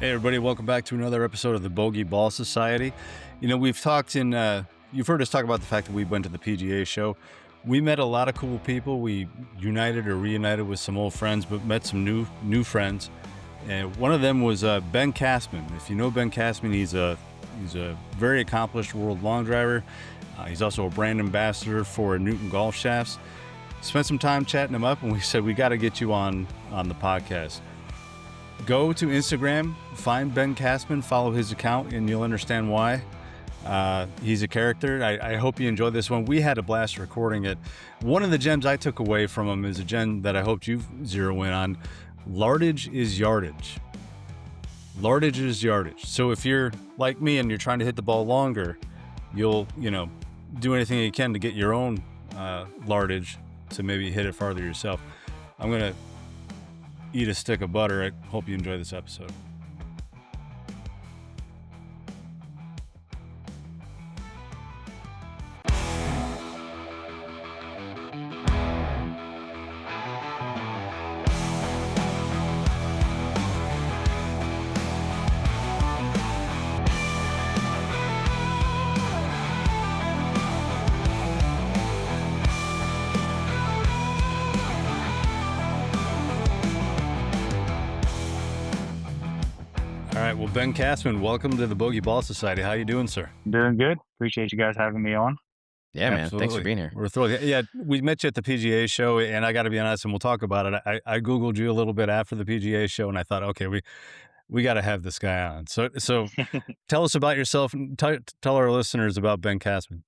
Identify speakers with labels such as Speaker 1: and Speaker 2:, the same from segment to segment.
Speaker 1: Hey, everybody, welcome back to another episode of the Bogey Ball Society. We've talked you've heard us talk about the fact that we went to the PGA show. We met a lot of cool people. We united or reunited with some old friends, but met some new friends. And one of them was Ben Kassman. If you know Ben Kassman, he's a very accomplished world long driver. He's also a brand ambassador for Newton Golf Shafts. Spent some time chatting him up, and we said we got to get you on the podcast. Go to Instagram, find Ben Kassman, follow his account, and you'll understand why. He's a character. I hope you enjoyed this one. We had a blast recording it. One of the gems I took away from him is a gem that I hoped you zero in on. Lardage is yardage. Lardage is yardage. So if you're like me and you're trying to hit the ball longer, you'll, do anything you can to get your own lardage to maybe hit it farther yourself. I'm going to eat a stick of butter. I hope you enjoy this episode. All right, well, Ben Kassman, welcome to the Bogey Ball Society. How you doing, sir?
Speaker 2: Doing good. Appreciate you guys having me on.
Speaker 3: Yeah, man.
Speaker 1: Absolutely.
Speaker 3: Thanks for being here.
Speaker 1: We're thrilled. Yeah, we met you at the PGA show, and I got to be honest, and we'll talk about it. I Googled you a little bit after the PGA show, and I thought, okay, we got to have this guy on. So tell us about yourself and tell our listeners about Ben Kassman.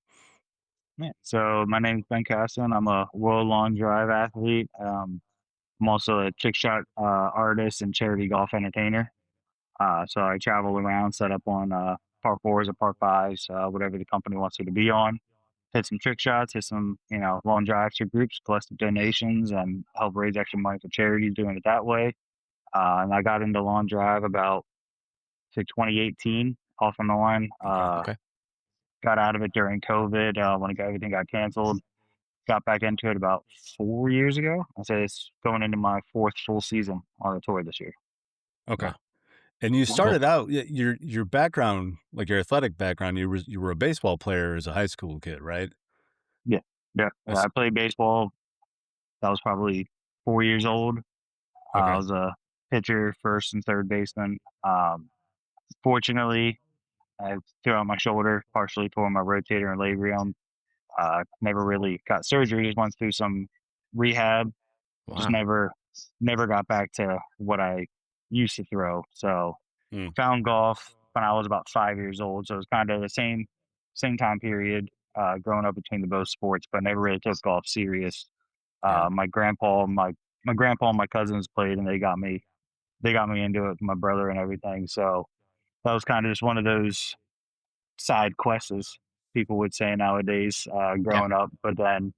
Speaker 2: Yeah. So my name's Ben Kassman. I'm a world long drive athlete. I'm also a trick shot artist and charity golf entertainer. So I travel around, set up on par fours or par fives, whatever the company wants me to be on. Hit some trick shots, hit some, long drives to groups, collect donations, and help raise extra money for charities doing it that way. And I got into long drive about, say, 2018, off and on.
Speaker 3: Okay.
Speaker 2: Got out of it during COVID when everything got canceled. Got back into it about 4 years ago. I'd say it's going into my fourth full season on the tour this year.
Speaker 1: Okay.
Speaker 3: Wow.
Speaker 1: And you started out your background, like your athletic background. You were a baseball player as a high school kid, right?
Speaker 2: Yeah, yeah. I played baseball. I was probably 4 years old. I was a pitcher, first and third baseman. Fortunately, I threw out my shoulder, partially tore my rotator and labrum. Never really got surgery. Just went through some rehab. Just
Speaker 3: Wow.
Speaker 2: never got back to what I used to throw. So found golf when I was about 5 years old. So it was kind of the same time period growing up between the both sports, but never really took golf serious.
Speaker 3: Yeah.
Speaker 2: My grandpa, my grandpa and my cousins played, and they got me into it. My brother and everything. So that was kind of just one of those side quests, as people would say nowadays, growing up. But then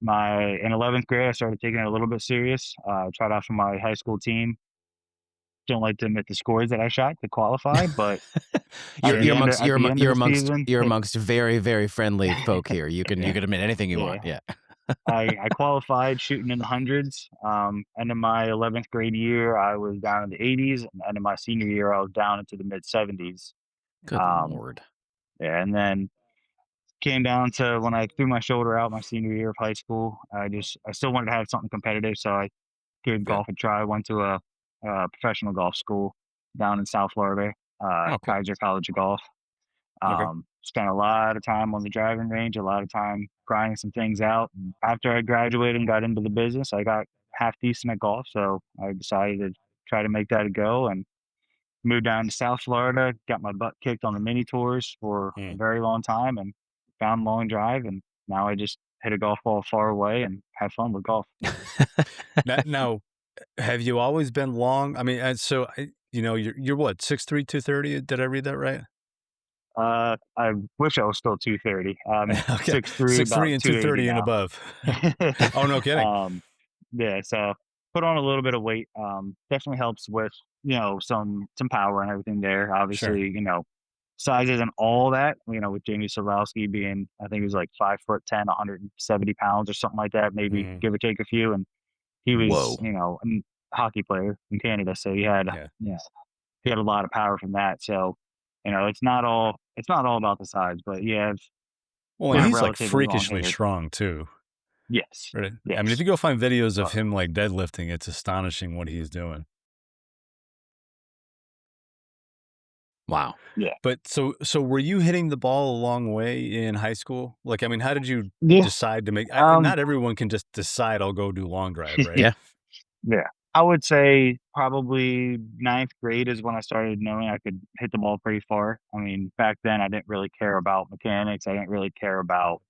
Speaker 2: in 11th grade, I started taking it a little bit serious. Tried out for my high school team. Don't like to admit the scores that I shot to qualify, but
Speaker 3: You're
Speaker 2: season,
Speaker 3: amongst very, very friendly folk here. You can admit anything you want. Yeah.
Speaker 2: I qualified shooting in the hundreds. End of my 11th grade year, I was down in the 80s. And end of my senior year, I was down into the mid 70s.
Speaker 3: Good Lord.
Speaker 2: Yeah, and then came down to when I threw my shoulder out my senior year of high school. I still wanted to have something competitive, so I gave golf a try. Went to a professional golf school down in South Florida, Kaiser College of Golf. Spent a lot of time on the driving range, a lot of time grinding some things out. And after I graduated and got into the business, I got half decent at golf, so I decided to try to make that a go and moved down to South Florida. Got my butt kicked on the mini tours for a very long time, and found long drive, and now I just hit a golf ball far away and have fun with golf.
Speaker 1: Now, have you always been long? I mean, you're what, 6'3", 230? Did I read that right?
Speaker 2: I wish I was still 230.
Speaker 1: Okay.
Speaker 2: 6'3",
Speaker 1: 6'3" and 230 and above. Oh, no kidding.
Speaker 2: Yeah, so put on a little bit of weight. Definitely helps with, some power and everything there. Obviously, size isn't all that, with Jamie Sorowski being, I think he was like 5'10", 170 pounds or something like that, maybe give or take a few. And he was, a hockey player in Canada. So he had, he had a lot of power from that. So, it's not all about the size, but yeah,
Speaker 1: Well, and
Speaker 2: with
Speaker 1: he's like
Speaker 2: relatively long
Speaker 1: freakishly
Speaker 2: hair.
Speaker 1: strong too.
Speaker 2: Yes,
Speaker 1: Right? I mean, if
Speaker 2: yes.
Speaker 1: you go find videos of
Speaker 2: But
Speaker 1: him like deadlifting, it's astonishing what he's doing.
Speaker 3: Wow.
Speaker 2: yeah,
Speaker 1: But so were you hitting the ball a long way in high school? Like, I mean, how did you
Speaker 2: yeah.
Speaker 1: decide to make
Speaker 2: Um,
Speaker 1: not everyone can just decide I'll go do long drive, right?
Speaker 3: Yeah.
Speaker 2: yeah. I would say probably ninth grade is when I started knowing I could hit the ball pretty far. I mean, back then I didn't really care about mechanics. I didn't really care about,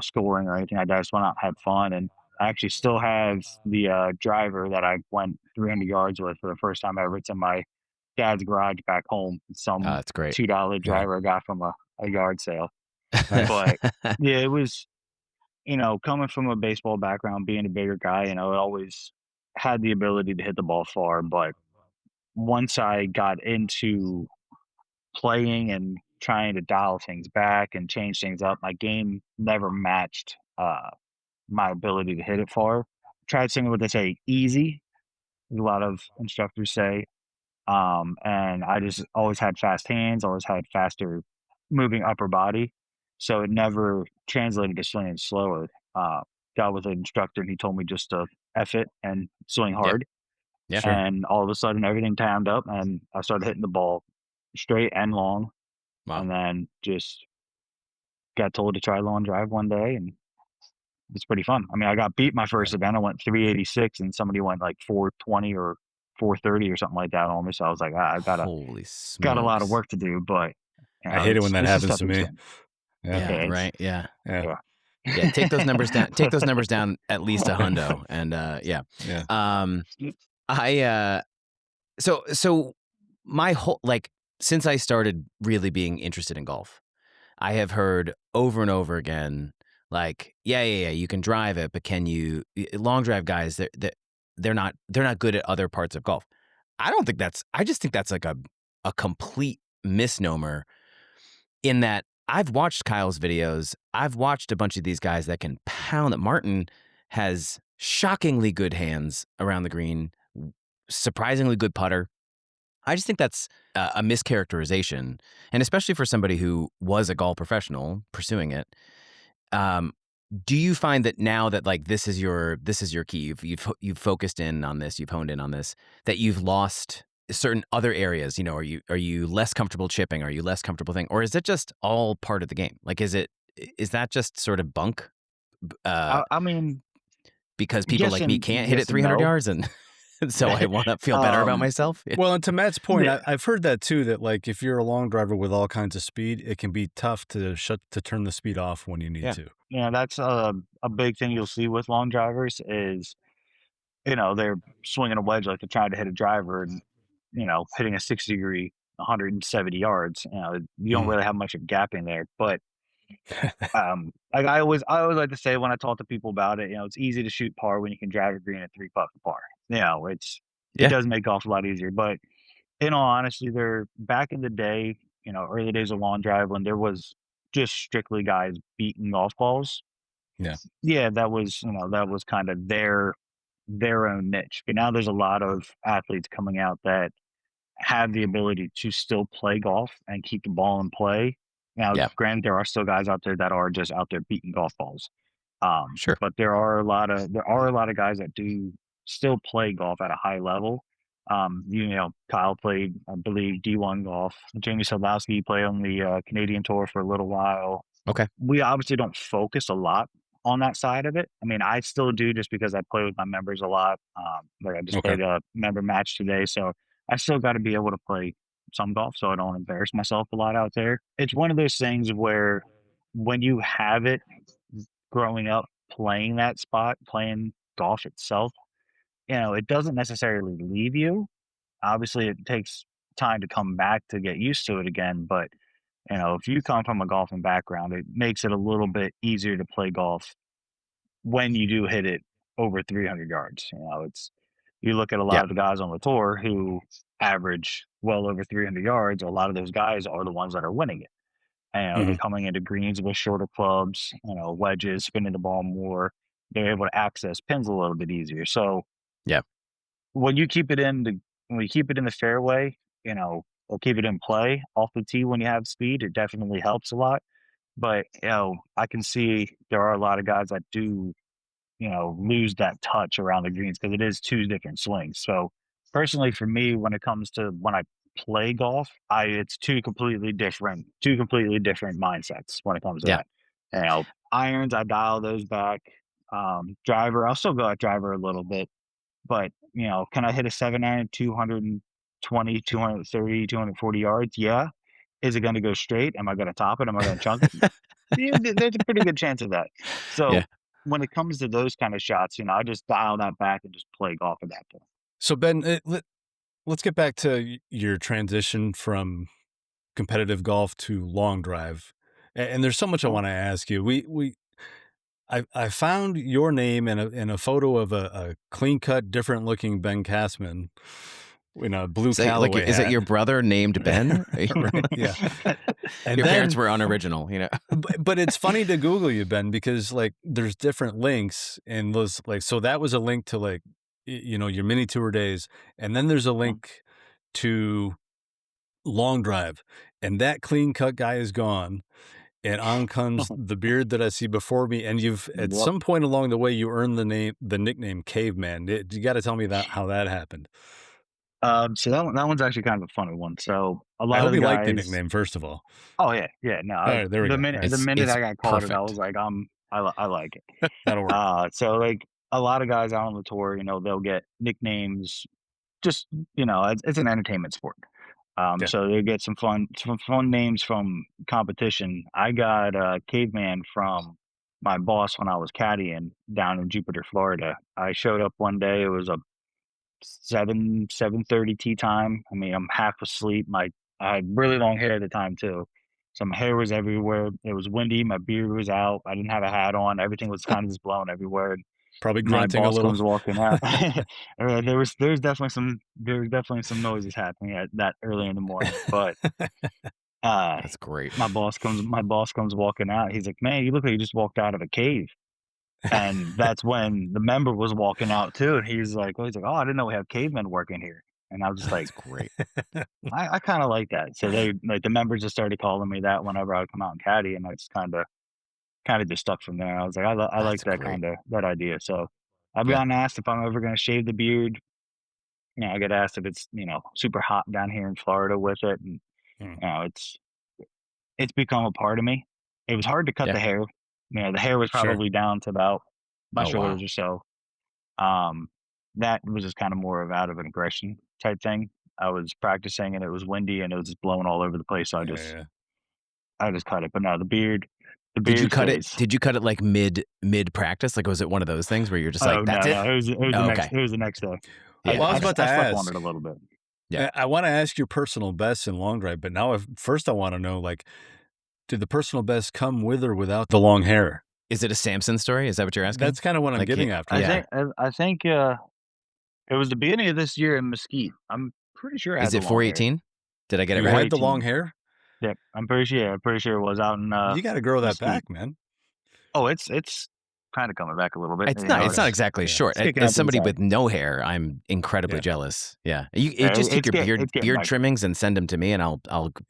Speaker 2: scoring or anything. I just went out and had fun. And I actually still have the driver that I went 300 yards with for the first time ever. It's in my dad's garage back home. It's some
Speaker 3: That's great.
Speaker 2: $2
Speaker 1: Yeah.
Speaker 2: driver I got from a yard sale.
Speaker 1: Nice.
Speaker 2: But yeah, it was, coming from a baseball background, being a bigger guy, I always had the ability to hit the ball far. But once I got into playing and trying to dial things back and change things up, my game never matched my ability to hit it far. Tried something what they say easy, as a lot of instructors say. And I just always had fast hands, always had faster moving upper body. So it never translated to swinging slower. Got with an instructor and he told me just to F it and swing
Speaker 3: Yep.
Speaker 2: hard.
Speaker 3: Yeah.
Speaker 1: Sure.
Speaker 2: And all of a sudden everything timed up and I started hitting the ball straight and long.
Speaker 3: Wow.
Speaker 2: And then just got told to try long drive one day and it's pretty fun. I mean, I got beat my
Speaker 1: Yeah.
Speaker 2: first event. I went 386 and somebody went like 420 or 430 or something like that on me. So I was like, I've
Speaker 3: Holy
Speaker 2: got a lot of
Speaker 3: smokes.
Speaker 2: work to do, but
Speaker 1: I hate it when that
Speaker 2: it's a
Speaker 1: happens to
Speaker 2: stepping
Speaker 1: me.
Speaker 2: stone.
Speaker 1: Yeah.
Speaker 3: Yeah.
Speaker 2: Yeah,
Speaker 3: Right. Yeah.
Speaker 1: Yeah.
Speaker 2: yeah.
Speaker 3: Yeah. Take those numbers down. Take those numbers down at least a hundo. And yeah.
Speaker 1: Yeah.
Speaker 3: I so my whole since I started really being interested in golf, I have heard over and over again, like, yeah, you can drive it, but can you long drive guys, they're not good at other parts of golf. I just think that's like a complete misnomer in that I've watched Kyle's videos. I've watched a bunch of these guys that can pound. Martin has shockingly good hands around the green, surprisingly good putter. I just think that's a mischaracterization, and especially for somebody who was a golf professional pursuing it. Um, do you find that now that like this is your key, you've focused in on this, you've honed in on this, that you've lost certain other areas? Are you less comfortable chipping? Are you less comfortable thing, or is it just all part of the game? Like, is that just sort of bunk?
Speaker 2: I mean,
Speaker 3: Because people
Speaker 2: yes
Speaker 3: like me
Speaker 2: and
Speaker 3: can't hit it
Speaker 2: yes and
Speaker 3: 300
Speaker 2: no.
Speaker 3: yards, and so I want to feel better about
Speaker 2: um,
Speaker 3: myself. Yeah.
Speaker 1: Well, and to Matt's point,
Speaker 2: yeah,
Speaker 1: I've heard that too, that like if you're a long driver with all kinds of speed, it can be tough to turn the speed off when you need
Speaker 3: Yeah.
Speaker 1: to.
Speaker 2: that's a big thing you'll see with long drivers is they're swinging a wedge like they're trying to hit a driver and hitting a 60-degree 170 yards. You don't
Speaker 1: Mhm.
Speaker 2: really have much of gapping there, but like I always like to say when I talk to people about it, it's easy to shoot par when you can drive a green at 3 putts par. It
Speaker 3: Yeah.
Speaker 2: does make golf a lot easier. But in all honesty, there back in the day, early days of long drive when there was just strictly guys beating golf balls.
Speaker 1: Yeah.
Speaker 2: Yeah, that was kind of their own niche. But now there's a lot of athletes coming out that have the ability to still play golf and keep the ball in play. Now,
Speaker 3: Yeah.
Speaker 2: granted, there are still guys out there that are just out there beating golf balls.
Speaker 3: Sure.
Speaker 2: But there are a lot of guys that do still play golf at a high level. Kyle played, I believe, D1 golf. Jamie Sadlowski played on the Canadian tour for a little while.
Speaker 3: Okay.
Speaker 2: We obviously don't focus a lot on that side of it. I mean, I still do just because I play with my members a lot. Like I just
Speaker 1: Okay.
Speaker 2: played a member match today, so I still got to be able to play some golf so I don't embarrass myself a lot out there. It's one of those things where when you have it growing up playing that spot, playing golf itself, it doesn't necessarily leave you. Obviously, it takes time to come back to get used to it again, but if you come from a golfing background, it makes it a little bit easier to play golf when you do hit it over 300 yards. You look at a lot
Speaker 3: Yeah.
Speaker 2: of the guys on the tour who average well over 300 yards. A lot of those guys are the ones that are winning it. And they're
Speaker 1: Mhm.
Speaker 2: coming into greens with shorter clubs, wedges, spinning the ball more. They're able to access pins a little bit easier. So
Speaker 3: Yeah.
Speaker 2: when you keep it in the when you keep it in the fairway, or keep it in play off the tee when you have speed. It definitely helps a lot. But I can see there are a lot of guys that do lose that touch around the greens because it is two different swings. So personally, for me, when it comes to when I play golf, it's two completely different mindsets when it comes to
Speaker 3: Yeah.
Speaker 2: that. Irons, I dial those back. Driver, I'll still go at driver a little bit, but can I hit a 7-iron 220, 230, 240 yards? Yeah. Is it going to go straight? Am I going to top it? Am I going to chunk it? Yeah, there's a pretty good chance of that.
Speaker 3: Yeah.
Speaker 2: So when it comes to those kind of shots, I just dial that back and just play golf at that point.
Speaker 1: So Ben, let's get back to your transition from competitive golf to long drive. And there's so much I
Speaker 2: Oh,
Speaker 1: want to ask you. I found your name in a photo of a clean cut, different looking Ben Kassman in a blue
Speaker 3: So,
Speaker 1: Callaway
Speaker 3: is it
Speaker 1: hat.
Speaker 3: your brother named Ben?
Speaker 1: Right, yeah. And
Speaker 3: Your parents
Speaker 1: then,
Speaker 3: were unoriginal,
Speaker 1: but it's funny to Google you, Ben, because like there's different links and those like so that was a link to like your mini tour days, and then there's a link to long drive, and that clean cut guy is gone. And on comes the beard that I see before me. And you've, at
Speaker 2: Yep.
Speaker 1: some point along the way, you earned the nickname Caveman. You got to tell me how that happened.
Speaker 2: So that one's actually kind of a funny one. So a
Speaker 1: I
Speaker 2: lot of
Speaker 1: hope
Speaker 2: the
Speaker 1: you like the
Speaker 2: guys.
Speaker 1: nickname, first of all.
Speaker 2: Oh yeah. No,
Speaker 1: All right, there we
Speaker 2: the
Speaker 1: go.
Speaker 2: minute
Speaker 1: Right.
Speaker 2: the minute
Speaker 3: It's
Speaker 2: I got called it, I was
Speaker 3: perfect.
Speaker 2: like, I like it.
Speaker 1: That'll work.
Speaker 2: So like a lot of guys out on the tour, they'll get nicknames. Just it's an entertainment sport.
Speaker 1: Yeah.
Speaker 2: So they get some fun names from competition. I got Caveman from my boss when I was caddying down in Jupiter, Florida. I showed up one day. It was a 7:30 tea time. I mean, I'm half asleep. I had really long hair at the time too, so my hair was everywhere. It was windy. My beard was out. I didn't have a hat on. Everything was kind of just blowing everywhere.
Speaker 1: Probably
Speaker 2: My
Speaker 1: grunting a
Speaker 2: boss
Speaker 1: little.
Speaker 2: comes walking out. There was definitely some noises happening at that early in the morning. But uh,
Speaker 3: That's great.
Speaker 2: my boss comes walking out. He's like, "Man, you look like you just walked out of a cave." And that's when the member was walking out too. And "Oh, I didn't know we have cavemen working here." And I was just like,
Speaker 3: That's great.
Speaker 2: I kind of like that. So they like the members just started calling me that whenever I would come out and caddy, and I just kind of just stuck from there. I was like, I like
Speaker 3: That's
Speaker 2: that
Speaker 3: great.
Speaker 2: that idea. So I've
Speaker 3: Yeah.
Speaker 2: gotten asked if I'm ever going to shave the beard. I get asked if it's super hot down here in Florida with it, and
Speaker 1: Hmm.
Speaker 2: it's become a part of me. It was hard to cut
Speaker 3: Yeah.
Speaker 2: the hair. The hair was
Speaker 1: Sure.
Speaker 2: probably down to about my
Speaker 3: Oh,
Speaker 2: shoulders
Speaker 3: wow.
Speaker 2: or so. Um, that was just kind of more of out of an aggression type thing. I was practicing and it was windy and it was just blowing all over the place. So I
Speaker 1: Yeah,
Speaker 2: just
Speaker 1: yeah.
Speaker 2: I just cut it. But no, the
Speaker 3: Did you
Speaker 2: beard
Speaker 3: cut it?
Speaker 2: stays.
Speaker 3: Did you cut it like mid practice? Like, was it one of those things where you're just
Speaker 2: Oh
Speaker 3: like,
Speaker 2: no,
Speaker 3: that's it?
Speaker 2: no, it was the
Speaker 3: Oh,
Speaker 2: next
Speaker 3: okay.
Speaker 2: it was the next day.
Speaker 3: Yeah.
Speaker 1: Well, I was
Speaker 3: Okay.
Speaker 1: about to
Speaker 2: I slept on it
Speaker 1: ask.
Speaker 2: a little bit.
Speaker 3: Yeah.
Speaker 1: I want to ask your personal best in long drive, but now first I want to know, like, did the personal best come with or without the long hair?
Speaker 3: Is it a Samson story? Is that what you're asking?
Speaker 1: That's kind of what I'm
Speaker 3: Like,
Speaker 1: getting
Speaker 3: yeah.
Speaker 1: after.
Speaker 3: Yeah.
Speaker 2: I think it was the beginning of this year in Mesquite. I'm pretty sure I had
Speaker 3: Is
Speaker 2: the
Speaker 3: it
Speaker 2: long hair.
Speaker 3: 418? Did I get it
Speaker 1: You
Speaker 3: right?
Speaker 1: had the long
Speaker 2: 418.
Speaker 1: hair?
Speaker 2: Yep, I'm pretty sure it was out in
Speaker 1: You got to grow that
Speaker 2: Mesquite.
Speaker 1: back, man.
Speaker 2: Oh, it's kind of coming back a little bit.
Speaker 3: It's not
Speaker 1: Okay.
Speaker 3: exactly
Speaker 1: Yeah.
Speaker 3: short.
Speaker 2: It's kicking
Speaker 3: As
Speaker 2: up to the
Speaker 3: somebody
Speaker 2: side.
Speaker 3: with no hair, I'm incredibly
Speaker 1: Yeah.
Speaker 3: jealous. Yeah. You
Speaker 2: Yeah,
Speaker 3: just take
Speaker 2: it's
Speaker 3: your
Speaker 2: getting
Speaker 3: beard
Speaker 2: back.
Speaker 3: trimmings and send them to me, and I'll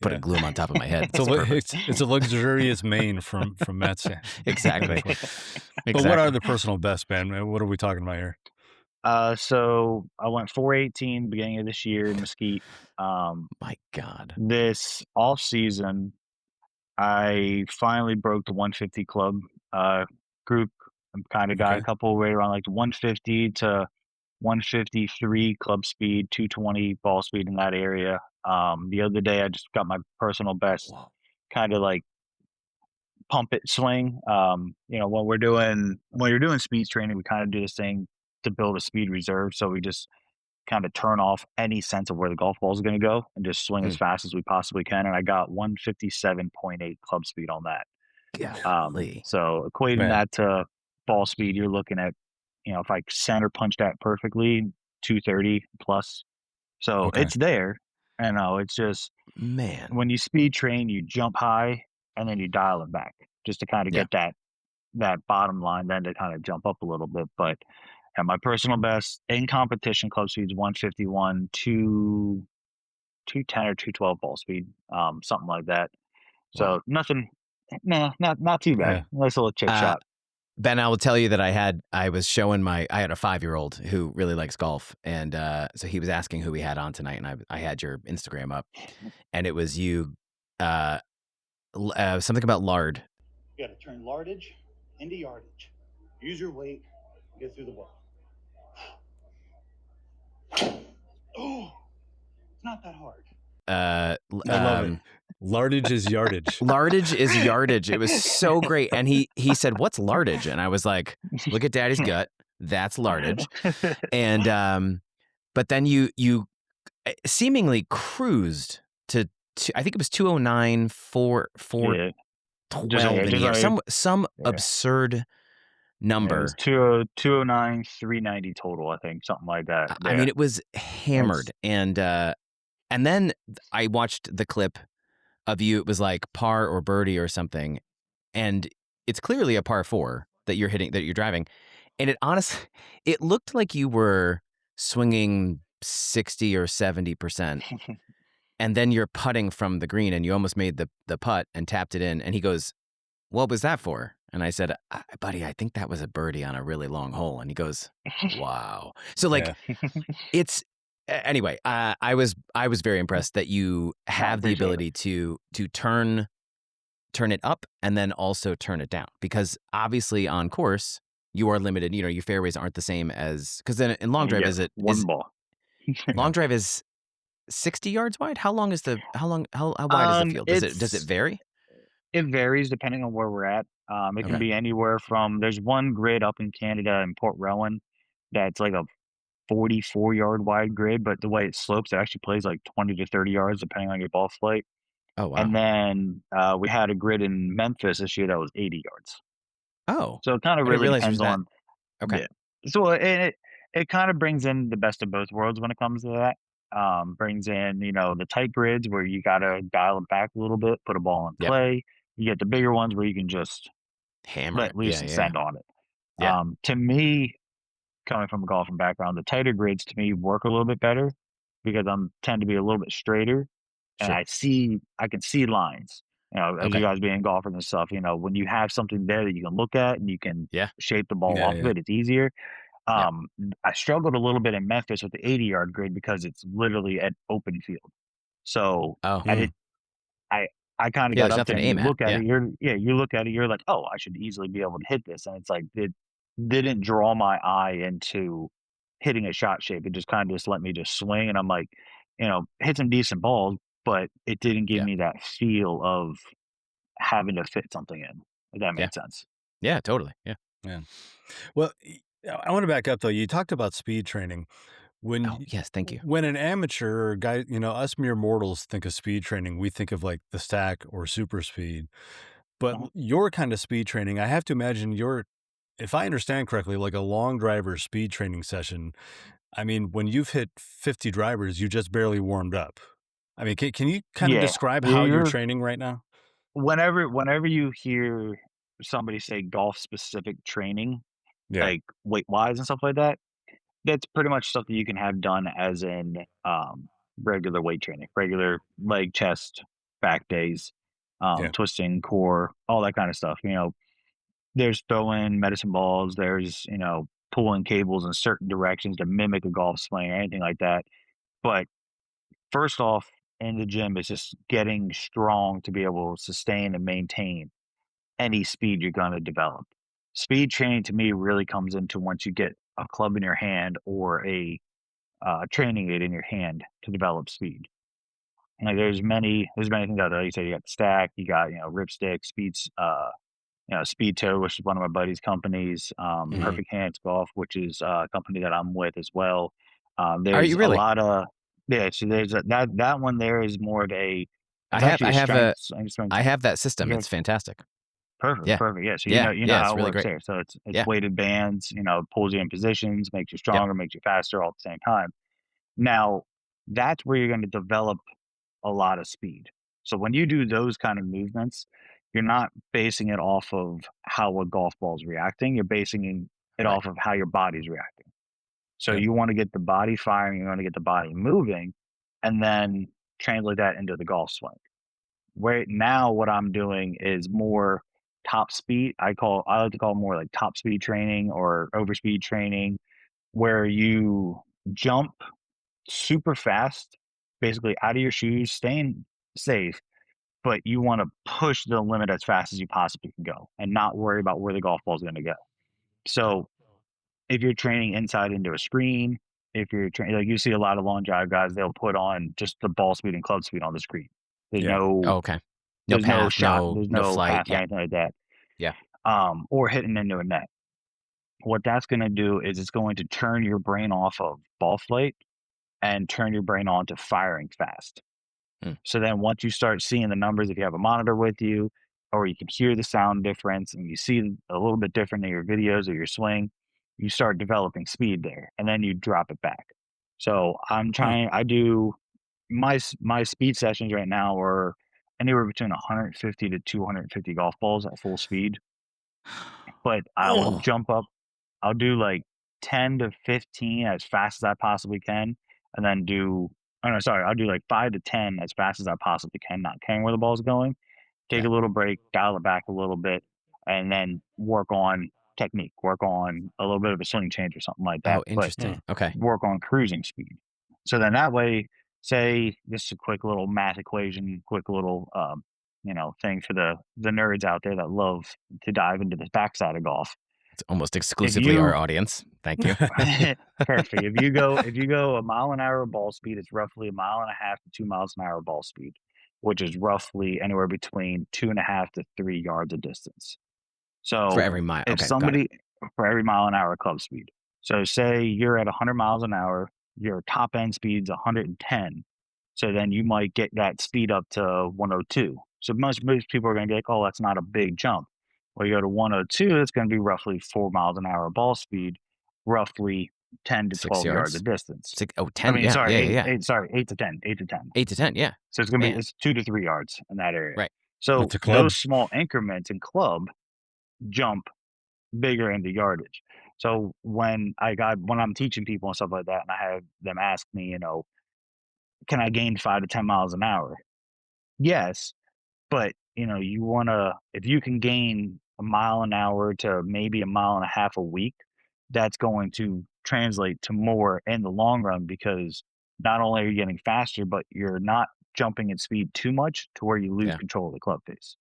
Speaker 1: Yeah.
Speaker 3: glue them on top of my head.
Speaker 1: It's a
Speaker 3: It's perfect.
Speaker 1: it's a luxurious mane from Matt's
Speaker 3: Exactly.
Speaker 1: But what
Speaker 3: Exactly.
Speaker 1: are the personal best, man? What are we talking about here?
Speaker 2: So I went 418 beginning of this year in Mesquite.
Speaker 3: My God.
Speaker 2: This off season, I finally broke the 150 club group. I'm kind of got a
Speaker 1: Okay.
Speaker 2: couple right around like 150 to 153 club speed, 220 ball speed in that area. The other day I just got my personal best
Speaker 3: Whoa.
Speaker 2: kind of like pump it swing. When you're doing speed training, we kind of do this thing to build a speed reserve. So we just kind of turn off any sense of where the golf ball is going to go and just swing as
Speaker 3: Mm.
Speaker 2: fast as we possibly can. And I got 157.8 club speed on that.
Speaker 3: Golly.
Speaker 2: So equating
Speaker 1: Man.
Speaker 2: that to ball speed, you're looking at, if I center punch that perfectly, 230 plus. So
Speaker 1: Okay.
Speaker 2: it's there. It's just
Speaker 3: Man.
Speaker 2: when you speed train, you jump high and then you dial it back just to kind of
Speaker 3: Yeah.
Speaker 2: get that bottom line, then to kind of jump up a little bit. But my personal best in competition club speed is 151, 210 or 212 ball speed, something like that.
Speaker 3: Wow.
Speaker 2: So nothing, nah, not too bad.
Speaker 1: Yeah.
Speaker 2: Nice little chip
Speaker 3: Uh,
Speaker 2: shot.
Speaker 3: Ben, I will tell you that I had a 5-year-old who really likes golf, and so he was asking who we had on tonight, and I had your Instagram up, and it was you, something about lard.
Speaker 4: You got to turn lardage into yardage. Use your weight, get through the ball. Oh, it's not that hard.
Speaker 1: I love it. Lardage is yardage.
Speaker 3: Lardage is yardage. It was so great, and he said, "What's lardage?" And I was like, "Look at Daddy's gut. That's lardage." And but then you seemingly cruised to I think it was 209 412 in here. Some absurd number.
Speaker 2: It was 209 390 total, I think, something like that.
Speaker 3: I mean, it was hammered, and then I watched the clip of you. It was like par or birdie or something, and it's clearly a par 4 that you're hitting, that you're driving, and it looked like you were swinging 60 or 70%, and then you're putting from the green, and you almost made the putt and tapped it in, and he goes, "What was that for?" And I said, "Buddy, I think that was a birdie on a really long hole." And he goes, "Wow." So like, it's anyway. I was very impressed that you have the ability to turn it up and then also turn it down, because obviously on course you are limited. You know, your fairways aren't the same as, because then in long drive
Speaker 2: one ball.
Speaker 3: Long drive is 60 yards wide. How wide is the field? Does it vary?
Speaker 2: It varies depending on where we're at. It can be anywhere from, there's one grid up in Canada in Port Rowan that's like a 44-yard wide grid, but the way it slopes, it actually plays like 20 to 30 yards depending on your ball flight.
Speaker 3: Oh, wow.
Speaker 2: And then we had a grid in Memphis this year that was 80 yards.
Speaker 3: Oh.
Speaker 2: So it kind of really depends on.
Speaker 3: Okay.
Speaker 2: Yeah. So it kind of brings in the best of both worlds when it comes to that. Brings in, the tight grids where you got to dial it back a little bit, put a ball in play. You get the bigger ones where you can just
Speaker 3: hammer
Speaker 2: let loose and send on it.
Speaker 3: Yeah.
Speaker 2: To me, coming from a golfing background, the tighter grids to me work a little bit better because I tend to be a little bit straighter, and I can see lines. As you guys being golfers and stuff, when you have something there that you can look at and you can shape the ball off of it, it's easier. I struggled a little bit in Memphis with the 80-yard grid because it's literally at open field. So I kind of got up there and you look at it, you look at it, you're like, oh, I should easily be able to hit this. And it's like, it didn't draw my eye into hitting a shot shape. It just kind of just let me just swing. And I'm like, hit some decent balls, but it didn't give me that feel of having to fit something in, if that makes sense.
Speaker 3: Yeah, totally. Yeah.
Speaker 1: Well, I want to back up though. You talked about speed training.
Speaker 3: Yes, thank you.
Speaker 1: When an amateur or guy, us mere mortals think of speed training, we think of like the stack or super speed. But your kind of speed training, I have to imagine if I understand correctly, like a long driver speed training session. I mean, when you've hit 50 drivers, you just barely warmed up. I mean, can you kind of describe how you're training right now?
Speaker 2: Whenever you hear somebody say golf specific training, like weight wise and stuff like that, that's pretty much stuff that you can have done as in regular weight training, regular leg, chest, back days, twisting, core, all that kind of stuff. There's throwing medicine balls, there's, pulling cables in certain directions to mimic a golf swing or anything like that. But first off, in the gym is just getting strong to be able to sustain and maintain any speed you're going to develop. Speed training to me really comes into once you get a club in your hand or a training aid in your hand to develop speed. Like there's many things out there. You say you got the stack, you got ripstick, Speed Toe, which is one of my buddy's companies. Perfect Hands Golf, which is a company that I'm with as well. There's
Speaker 3: Are you really?
Speaker 2: a lot of So there's that one there is more of a.
Speaker 3: I have that system. It's fantastic.
Speaker 2: Perfect. Yeah. So you know how it works there. So it's weighted bands. Pulls you in positions, makes you stronger, makes you faster all at the same time. Now that's where you're going to develop a lot of speed. So when you do those kind of movements, you're not basing it off of how a golf ball is reacting. You're basing it off of how your body's reacting. So you want to get the body firing, you want to get the body moving, and then translate that into the golf swing. Right now, what I'm doing is more top speed. I like to call it more like top speed training or overspeed training, where you jump super fast, basically out of your shoes, staying safe, but you want to push the limit as fast as you possibly can go and not worry about where the golf ball is going to go. So if you're training inside into a screen, if you're training, like you see a lot of long drive guys, they'll put on just the ball speed and club speed on the screen. There's
Speaker 1: Yeah.
Speaker 3: Oh, okay. No
Speaker 2: there's no
Speaker 3: path,
Speaker 2: shot,
Speaker 3: no
Speaker 2: there's
Speaker 3: no
Speaker 2: no
Speaker 3: flight.
Speaker 2: path or
Speaker 3: Yeah.
Speaker 2: anything like that.
Speaker 3: Yeah.
Speaker 2: Or hitting into a net. What that's going to do is it's going to turn your brain off of ball flight and turn your brain on to firing fast.
Speaker 3: Hmm.
Speaker 2: So then once you start seeing the numbers, if you have a monitor with you, or you can hear the sound difference and you see a little bit different in your videos or your swing, you start developing speed there, and then you drop it back. So I do my speed sessions right now are anywhere between 150 to 250 golf balls at full speed, but I will
Speaker 3: Oh.
Speaker 2: jump up. I'll do like 10 to 15 as fast as I possibly can, and then I'll do like 5 to 10 as fast as I possibly can, not caring where the ball's going. Take
Speaker 3: Yeah.
Speaker 2: a little break, dial it back a little bit, and then work on technique, work on a little bit of a swing change or something like that,
Speaker 3: Oh,
Speaker 2: but
Speaker 3: interesting. Okay.
Speaker 2: work on cruising speed. So then that way, say this is a quick little math equation, quick little thing for the nerds out there that love to dive into the backside of golf.
Speaker 3: It's almost
Speaker 2: If
Speaker 3: exclusively our
Speaker 2: you
Speaker 3: audience. Thank you.
Speaker 2: perfect. If you go a mile an hour ball speed, it's roughly a mile and a half to 2 miles an hour ball speed, which is roughly anywhere between 2.5 to 3 yards of distance.
Speaker 3: For
Speaker 2: So
Speaker 3: every mile.
Speaker 2: if
Speaker 3: Okay, got it.
Speaker 2: somebody for every mile an hour club speed. So say you're at 100 miles an hour, your top end speed's 110. So then you might get that speed up to 102. So most people are going to be like, oh, that's not a big jump. Well, you go to 102, it's going to be roughly 4 miles an hour ball speed, roughly 10 to
Speaker 3: 6
Speaker 2: 12 yards
Speaker 3: yards.
Speaker 2: of distance.
Speaker 3: 10.
Speaker 2: mean,
Speaker 3: Yeah,
Speaker 2: sorry,
Speaker 3: yeah.
Speaker 2: 8 to 10, 8 to 10.
Speaker 3: 8 to 10. Yeah.
Speaker 2: So it's going to be
Speaker 3: Man.
Speaker 2: it's 2 to 3 yards in that area.
Speaker 3: Right.
Speaker 2: So
Speaker 1: That's a club.
Speaker 2: those small increments in club jump bigger into yardage. So when I'm teaching people and stuff like that, and I have them ask me, can I gain 5 to 10 miles an hour? Yes, but if you can gain a mile an hour to maybe a mile and a half a week, that's going to translate to more in the long run, because not only are you getting faster, but you're not jumping at speed too much to where you lose
Speaker 3: Yeah.
Speaker 2: control of the club face.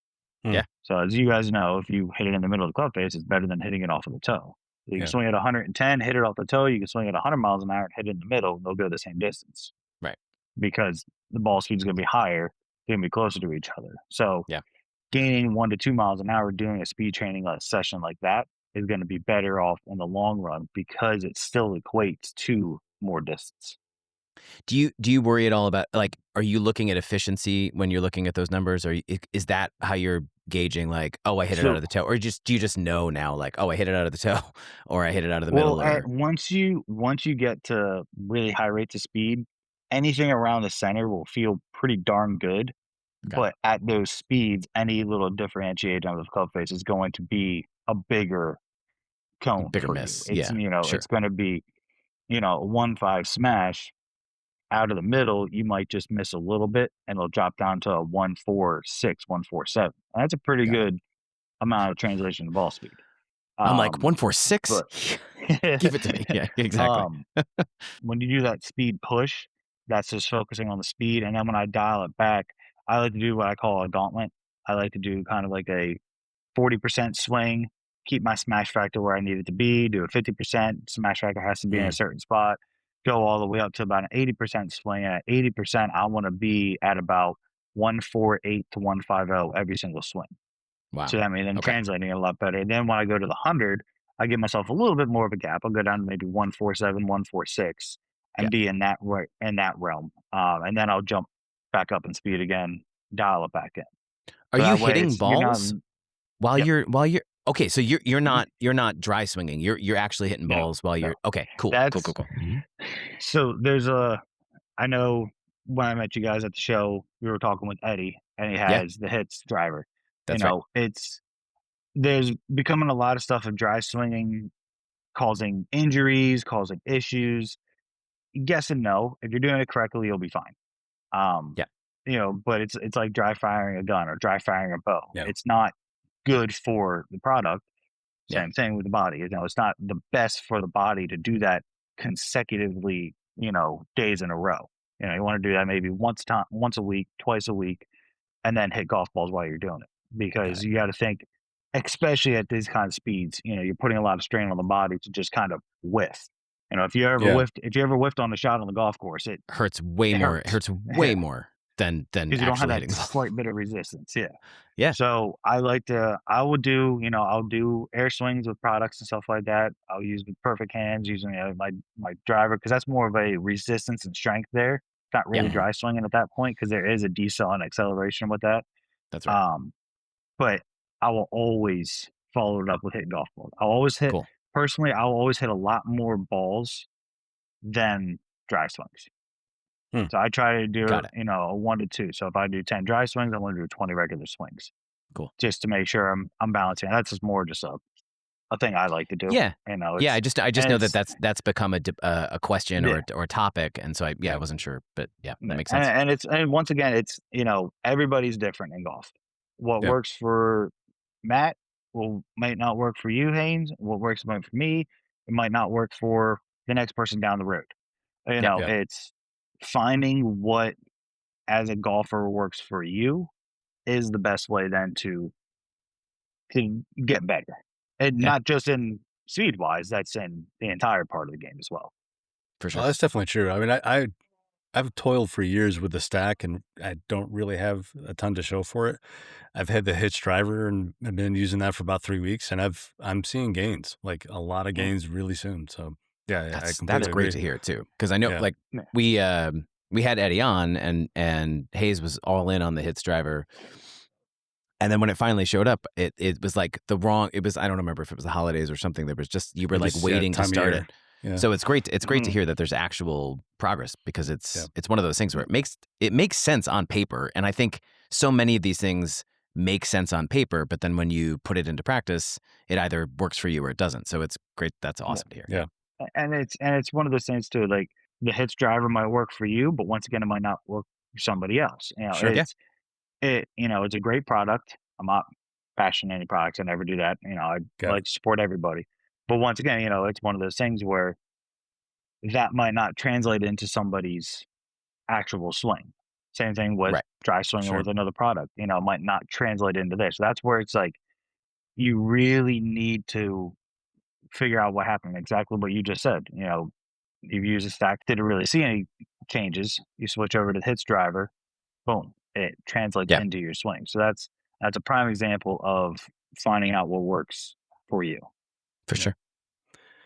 Speaker 3: Yeah.
Speaker 2: So as you guys know, if you hit it in the middle of the club face, it's better than hitting it off of the toe. You can
Speaker 1: Yeah.
Speaker 2: swing at 110, hit it off the toe. You can swing at 100 miles an hour and hit it in the middle. They'll go the same distance.
Speaker 3: Right.
Speaker 2: Because the ball speed is going to be higher. They're going to be closer to each other. So
Speaker 3: Yeah.
Speaker 2: gaining 1 to 2 miles an hour doing a speed training session like that is going to be better off in the long run, because it still equates to more distance.
Speaker 3: Do you worry at all about, like, are you looking at efficiency when you're looking at those numbers, or is that how you're gauging, like, oh, I hit it out of the toe, or do you just know now, like, oh, I hit it out of the toe, or I hit it out of the middle? Or
Speaker 2: once you get to really high rates of speed, anything around the center will feel pretty darn good.
Speaker 3: Okay.
Speaker 2: But at those speeds, any little differentiation of the club face is going to be a bigger cone
Speaker 3: bigger
Speaker 2: for
Speaker 3: miss.
Speaker 2: you. It's
Speaker 3: Yeah, sure.
Speaker 2: it's going to be a 1-5 smash out of the middle. You might just miss a little bit, and it'll drop down to a 1-4-6, 1-4-7. And that's a pretty
Speaker 3: Got it.
Speaker 2: good amount of translation to ball speed.
Speaker 3: I'm like 1-4-6.
Speaker 2: but-
Speaker 3: Give it to me. Yeah, exactly.
Speaker 2: When you do that speed push, that's just focusing on the speed. And then when I dial it back, I like to do what I call a gauntlet. I like to do kind of like a 40% swing, keep my smash factor where I need it to be, do a 50%. Smash factor has to be in a certain spot, go all the way up to about an 80% swing. And at 80%, I want to be at about 148 to 150 every single swing.
Speaker 3: Wow.
Speaker 2: So then
Speaker 3: Okay.
Speaker 2: translating it a lot better. And then when I go to the 100, I give myself a little bit more of a gap. I'll go down to maybe 147, 146, and
Speaker 3: Yeah.
Speaker 2: be in that realm. And then I'll jump back up in speed again, dial it back in.
Speaker 3: Are
Speaker 2: So
Speaker 3: you
Speaker 2: that way
Speaker 3: hitting
Speaker 2: it's- you're not-
Speaker 3: balls while
Speaker 2: Yep.
Speaker 3: you're okay? So you're not dry swinging. You're actually hitting
Speaker 2: No,
Speaker 3: balls while you're okay. Cool.
Speaker 2: That's-
Speaker 3: Cool.
Speaker 2: So I know when I met you guys at the show, we were talking with Eddie, and he has the hits driver.
Speaker 3: That's right.
Speaker 2: There's becoming a lot of stuff of dry swinging causing injuries, causing issues. Yes and no. If you're doing it correctly, you'll be fine.
Speaker 3: Yeah.
Speaker 2: But it's like dry firing a gun or dry firing a bow.
Speaker 1: Yeah.
Speaker 2: It's not good for the product.
Speaker 3: Yeah.
Speaker 2: Same thing with the body. It's not the best for the body to do that consecutively, days in a row. You want to do that maybe once a week, twice a week, and then hit golf balls while you're doing it. Because you got to think, especially at these kind of speeds, you're putting a lot of strain on the body to just kind of whiff. If you ever
Speaker 1: Yeah.
Speaker 2: whiffed on a shot on the golf course, it
Speaker 3: Hurts way more. It hurts way
Speaker 2: Yeah.
Speaker 3: more than
Speaker 2: because you don't have
Speaker 3: actually
Speaker 2: that
Speaker 3: hitting the ball.
Speaker 2: slight bit of resistance. Yeah.
Speaker 3: Yeah.
Speaker 2: So I will do, I'll do air swings with products and stuff like that. I'll use the perfect hands using my driver because that's more of a resistance and strength there. It's not really
Speaker 3: Yeah.
Speaker 2: dry swinging at that point because there is a decel and acceleration with that.
Speaker 3: That's right.
Speaker 2: But I will always follow it up with hitting golf balls. I'll always hit,
Speaker 3: Cool.
Speaker 2: personally, I'll always hit a lot more balls than dry swings. So I try to do,
Speaker 3: Got it.
Speaker 2: a 1 to 2. So if I do 10 dry swings, I want to do 20 regular swings.
Speaker 3: Cool.
Speaker 2: Just to make sure I'm balancing. That's just more just a thing I like to do.
Speaker 3: Yeah. Yeah. I just know that that's become a question
Speaker 2: Yeah.
Speaker 3: or a topic, and so I wasn't sure, but yeah, that makes sense.
Speaker 2: And once again, it's everybody's different in golf. What
Speaker 1: Yeah.
Speaker 2: works for Matt might not work for you, Haynes. What works for me, it might not work for the next person down the road.
Speaker 3: Yeah.
Speaker 2: It's finding what as a golfer works for you is the best way then to get better. And
Speaker 3: Yeah.
Speaker 2: not just in speed wise, that's in the entire part of the game as well.
Speaker 3: For
Speaker 1: Well,
Speaker 3: sure.
Speaker 1: that's definitely true. I mean, I've toiled for years with the stack, and I don't really have a ton to show for it. I've had the hitch driver, and I've been using that for about 3 weeks, and I'm seeing gains, like a lot of gains really soon. So yeah, I
Speaker 3: That's
Speaker 1: completely
Speaker 3: great
Speaker 1: agree.
Speaker 3: to hear too, because I know
Speaker 1: Yeah.
Speaker 3: like we had Eddie on, and Hayes was all in on the hits driver. And then when it finally showed up, it was like I don't remember if it was the holidays or something. There was just, you were like waiting to
Speaker 1: time of
Speaker 3: start
Speaker 1: year.
Speaker 3: it.
Speaker 1: Yeah.
Speaker 3: So it's great to hear that there's actual progress, because it's one of those things where it makes sense on paper. And I think so many of these things make sense on paper, but then when you put it into practice, it either works for you or it doesn't. So it's great. That's awesome to hear.
Speaker 1: Yeah.
Speaker 2: And it's one of those things too, like the hits driver might work for you, but once again, it might not work for somebody else.
Speaker 3: Sure.
Speaker 2: It's a great product. I'm not bashing any products. I never do that. I like to support everybody. But once again, it's one of those things where that might not translate into somebody's actual swing. Same thing with dry swinging with another product. It might not translate into this. So that's where it's like you really need to figure out what happened. Exactly what you just said. You've used a stack, didn't really see any changes. You switch over to the hits driver, boom, it translates into your swing. So that's a prime example of finding out what works for you.
Speaker 3: For sure.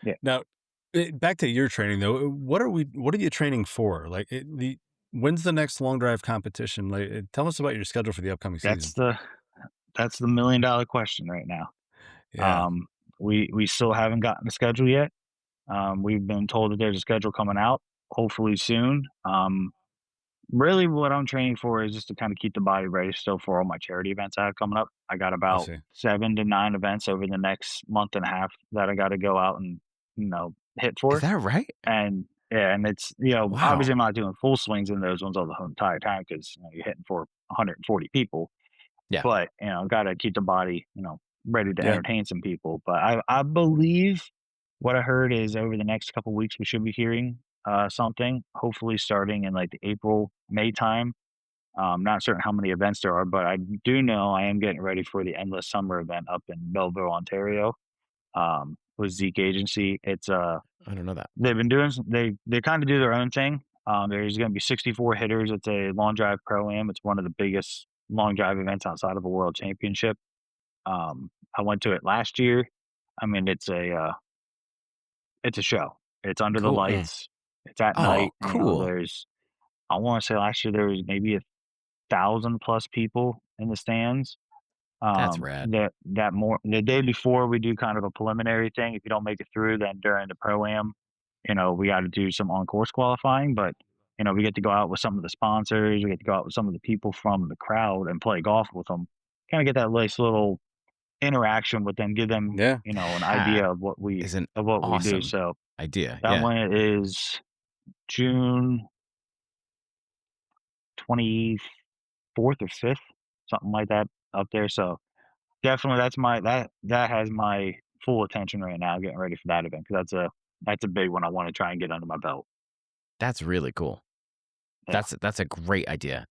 Speaker 2: Yeah.
Speaker 1: Now, back to your training though. What are you training for? Like when's the next long drive competition? Like, tell us about your schedule for the upcoming season.
Speaker 2: That's the $1 million question right now.
Speaker 1: Yeah.
Speaker 2: We still haven't gotten the schedule yet. We've been told that there's a schedule coming out, hopefully soon. Really what I'm training for is just to kind of keep the body ready still for all my charity events I have coming up. I got about 7 to 9 events over the next month and a half that I got to go out and, hit for.
Speaker 3: Is that right?
Speaker 2: And and it's, obviously I'm not doing full swings in those ones all the entire time because you're hitting for 140 people.
Speaker 3: Yeah.
Speaker 2: But, got to keep the body, ready to entertain some people. But I believe what I heard is over the next couple of weeks, we should be hearing something, hopefully starting in like the April, May time. Not certain how many events there are, but I do know I am getting ready for the Endless Summer event up in Belleville, Ontario, with Zeke Agency. It's
Speaker 3: I don't know that.
Speaker 2: they've been doing they kind of do their own thing. There's going to be 64 hitters. It's a long drive pro-am. It's one of the biggest long drive events outside of a world championship. I went to it last year. I mean, it's a show. It's under the lights. It's at night.
Speaker 3: Cool.
Speaker 2: I want to say last year there was maybe 1,000 plus people in the stands.
Speaker 3: That's rad.
Speaker 2: The day before we do kind of a preliminary thing. If you don't make it through, then during the pro-am, we got to do some on-course qualifying. But we get to go out with some of the sponsors. We get to go out with some of the people from the crowd and play golf with them. Kind of get that nice little interaction with them, give them an idea of what we do. So
Speaker 3: idea.
Speaker 2: that one is June 24th or 5th, something like that up there. So definitely that has my full attention right now, getting ready for that event because that's a big one I want to try and get under my belt.
Speaker 3: That's really cool.
Speaker 2: Yeah.
Speaker 3: That's a great idea.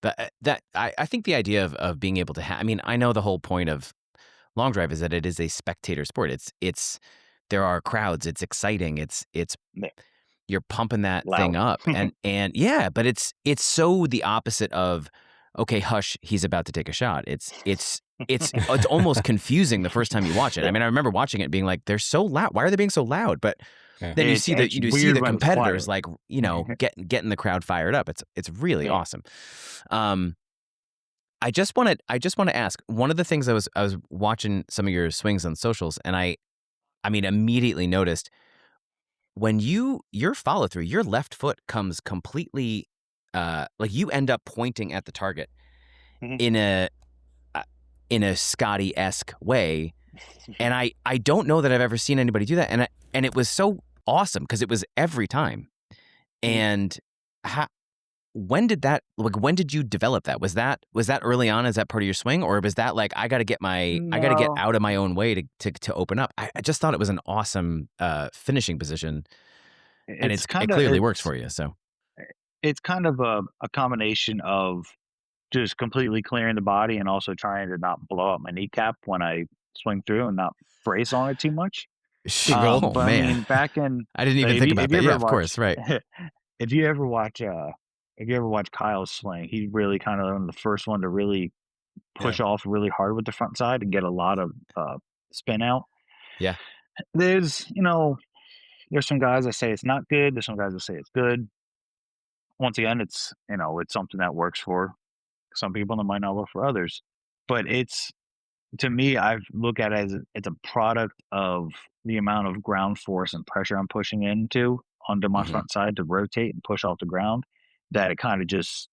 Speaker 3: I think the idea of being able to I mean, I know the whole point of long drive is that it is a spectator sport. It's there are crowds. It's exciting. It's
Speaker 2: Yeah.
Speaker 3: you're pumping that thing
Speaker 2: Loud.
Speaker 3: up, and yeah, but it's so the opposite of okay, hush, he's about to take a shot. It's almost confusing the first time you watch it. I mean, I remember watching it and being like, they're so loud. Why are they being so loud? But
Speaker 1: Yeah.
Speaker 3: then you
Speaker 2: It's
Speaker 3: see the
Speaker 2: it's
Speaker 3: you do see
Speaker 2: weird
Speaker 3: the
Speaker 2: when it's
Speaker 3: competitors
Speaker 2: quiet.
Speaker 3: like getting the crowd fired up. It's really
Speaker 2: Yeah.
Speaker 3: awesome. Um, I just want to ask one of the things I was watching some of your swings on socials, and I mean immediately noticed when your follow through, your left foot comes completely like you end up pointing at the target
Speaker 2: Mhm.
Speaker 3: in a Scotty-esque way, and I don't know that I've ever seen anybody do that, and it was so awesome because it was every time.
Speaker 2: Mhm.
Speaker 3: And how, when did you develop that? Was that early on? Is that part of your swing, or was that like I got to get
Speaker 2: No,
Speaker 3: out of my own way to open up? I just thought it was an awesome finishing position, and
Speaker 2: it's
Speaker 3: it
Speaker 2: kind of
Speaker 3: clearly works for you. So
Speaker 2: it's kind of a combination of just completely clearing the body and also trying to not blow up my kneecap when I swing through and not brace on it too much.
Speaker 1: Goal.
Speaker 3: oh
Speaker 2: But I
Speaker 3: man,
Speaker 2: mean, back in
Speaker 3: I didn't even
Speaker 2: like,
Speaker 3: think about
Speaker 2: if you
Speaker 3: that. Yeah,
Speaker 2: ever
Speaker 3: of
Speaker 2: watch
Speaker 3: course, right.
Speaker 2: if you ever watch if you ever watch Kyle's swing, he's really kind of one of the first one to really
Speaker 1: Yeah.
Speaker 2: push off really hard with the front side and get a lot of spin out.
Speaker 3: Yeah,
Speaker 2: There's there's some guys that say it's not good. There's some guys that say it's good. Once again, it's it's something that works for some people and it might not work for others. But it's to me, I look at it as it's a product of the amount of ground force and pressure I'm pushing into onto my
Speaker 3: hmm
Speaker 2: front side to rotate and push off the ground that it kind of just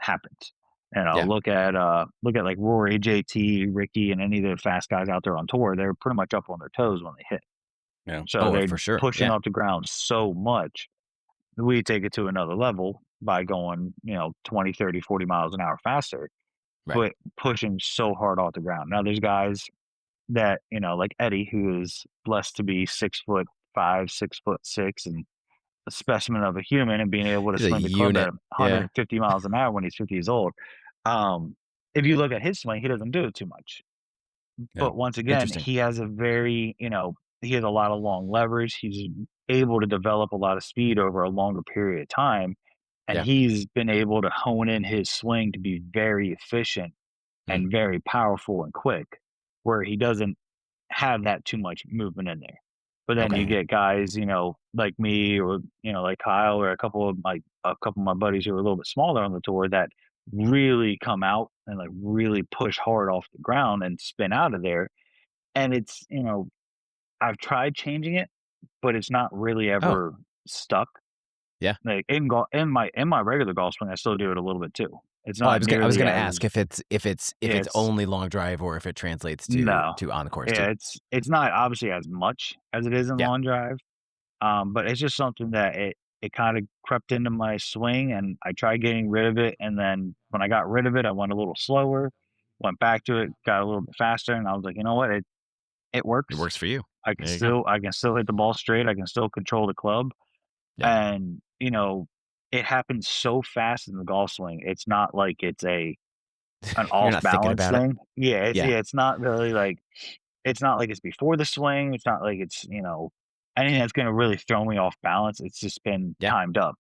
Speaker 2: happens.
Speaker 3: yeah.
Speaker 2: Look at like Rory, JT, Ricky, and any of the fast guys out there on tour. They're pretty much up on their toes when they hit.
Speaker 1: Yeah.
Speaker 2: So
Speaker 3: Oh,
Speaker 2: they're
Speaker 3: for sure.
Speaker 2: pushing
Speaker 3: Yeah,
Speaker 2: off the ground so much. We take it to another level by going, 20, 30, 40 miles an hour faster,
Speaker 3: right.
Speaker 2: but pushing so hard off the ground. Now there's guys that, like Eddie, who is blessed to be 6'5", 6'6", and a specimen of a human and being able to
Speaker 3: He's a
Speaker 2: swing the club at
Speaker 3: unit. Yeah,
Speaker 2: 150 miles an hour when he's 50 years old. If you look at his swing, he doesn't do it too much.
Speaker 1: Yeah.
Speaker 2: But once again,
Speaker 3: interesting.
Speaker 2: he has a very, he has a lot of long levers. He's able to develop a lot of speed over a longer period of time. And
Speaker 3: Yeah.
Speaker 2: he's been able to hone in his swing to be very efficient
Speaker 3: Mm.
Speaker 2: and very powerful and quick, where he doesn't have that too much movement in there. But then
Speaker 3: Okay.
Speaker 2: you get guys, like me or like Kyle or a couple of my buddies who are a little bit smaller on the tour that really come out and like really push hard off the ground and spin out of there. And it's, I've tried changing it, but it's not really
Speaker 3: Oh,
Speaker 2: ever stuck.
Speaker 3: yeah.
Speaker 2: Like in my regular golf swing, I still do it a little bit too. It's
Speaker 3: Oh,
Speaker 2: not
Speaker 3: I was
Speaker 2: nearly
Speaker 3: gonna
Speaker 2: as
Speaker 3: ask if it's
Speaker 2: it's
Speaker 3: only long drive or if it translates
Speaker 2: no.
Speaker 3: to on the course too.
Speaker 2: Yeah, it's not obviously as much as it is in
Speaker 3: Yeah.
Speaker 2: long drive. But it's just something that it kind of crept into my swing and I tried getting rid of it. And then when I got rid of it, I went a little slower, went back to it, got a little bit faster, and I was like, you know what? It
Speaker 3: It
Speaker 2: works.
Speaker 3: works for you.
Speaker 2: I can
Speaker 3: There you go.
Speaker 2: still hit the ball straight. I can still control the club.
Speaker 3: Yeah.
Speaker 2: And, it happens so fast in the golf swing. It's not like it's an
Speaker 3: You're
Speaker 2: off
Speaker 3: not thinking
Speaker 2: balance
Speaker 3: about it.
Speaker 2: thing.
Speaker 3: Yeah.
Speaker 2: It's not really like it's not like it's before the swing. It's not like it's, anything that's gonna really throw me off balance. It's just been
Speaker 3: Yeah.
Speaker 2: timed up.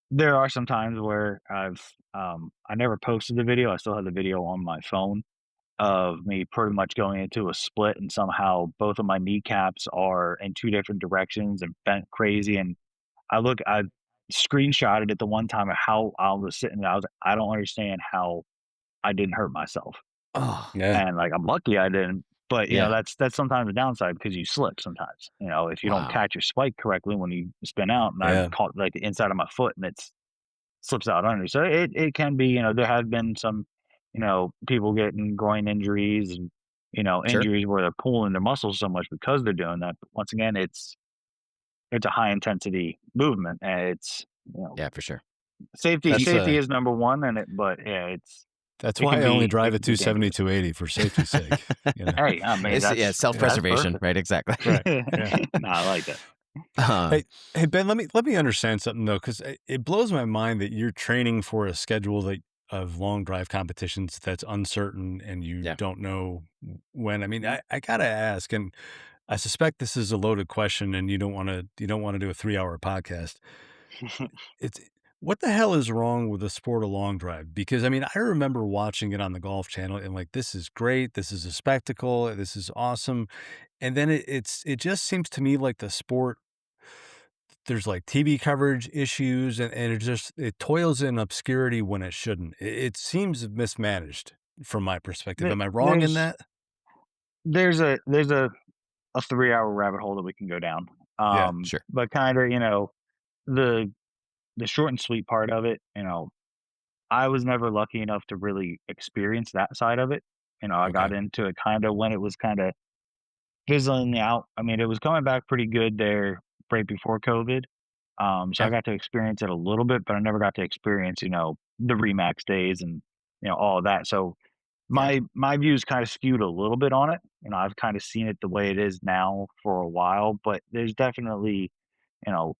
Speaker 2: There are some times where I never posted the video. I still have the video on my phone of me pretty much going into a split and somehow both of my kneecaps are in two different directions and bent crazy. And I screenshotted it the one time of how I was sitting there. I was like, I don't understand how I didn't hurt myself.
Speaker 3: Oh,
Speaker 1: Yeah.
Speaker 2: And, like, I'm lucky I didn't, but,
Speaker 3: yeah.
Speaker 2: that's sometimes the downside because you slip sometimes, if you don't
Speaker 3: Wow.
Speaker 2: catch your spike correctly when you spin out, and I've
Speaker 1: Yeah.
Speaker 2: caught, like, the inside of my foot and it's slips out under. So it can be, there have been some, people getting groin injuries and,
Speaker 3: Sure.
Speaker 2: injuries where they're pulling their muscles so much because they're doing that. But once again, it's a high intensity movement, and it's,
Speaker 3: Yeah, for sure.
Speaker 2: Safety
Speaker 1: That's
Speaker 2: safety is number one, but yeah,
Speaker 1: that's
Speaker 2: it
Speaker 1: why
Speaker 2: can
Speaker 1: I only
Speaker 2: be
Speaker 1: drive a
Speaker 2: dangerous.
Speaker 1: 270, 280 for safety's sake. You know.
Speaker 2: Hey, I mean
Speaker 3: Yeah,
Speaker 2: that's
Speaker 3: self-preservation,
Speaker 2: perfect.
Speaker 3: right? Exactly.
Speaker 1: Right. Yeah.
Speaker 2: No, I like that.
Speaker 3: Uh,
Speaker 1: Hey, hey Ben, let me understand something though, because it blows my mind that you're training for a schedule of long drive competitions that's uncertain and you
Speaker 3: yeah.
Speaker 1: don't know when. I mean, I gotta ask, and I suspect this is a loaded question, and you don't want to do a 3-hour podcast. It's what the hell is wrong with the sport of long drive? Because I mean, I remember watching it on the Golf Channel and like, this is great, this is a spectacle, this is awesome, and then it just seems to me like the sport there's like TV coverage issues and it toils in obscurity when it shouldn't. It seems mismanaged from my perspective.
Speaker 2: There-
Speaker 1: Am I wrong in
Speaker 2: There's
Speaker 1: that?
Speaker 2: there's a 3-hour rabbit hole that we can go down.
Speaker 1: Yeah.
Speaker 3: Sure.
Speaker 2: But kind of, the the short and sweet part of it, I was never lucky enough to really experience that side of it. I
Speaker 1: Okay.
Speaker 2: got into it kind of when it was kind of fizzling out. I mean, it was coming back pretty good there right before COVID. So I
Speaker 3: Yeah.
Speaker 2: got to experience it a little bit, but I never got to experience, the Remax days and, all of that. So
Speaker 3: Yeah.
Speaker 2: my views kind of skewed a little bit on it. I've kind of seen it the way it is now for a while, but there's definitely, you know,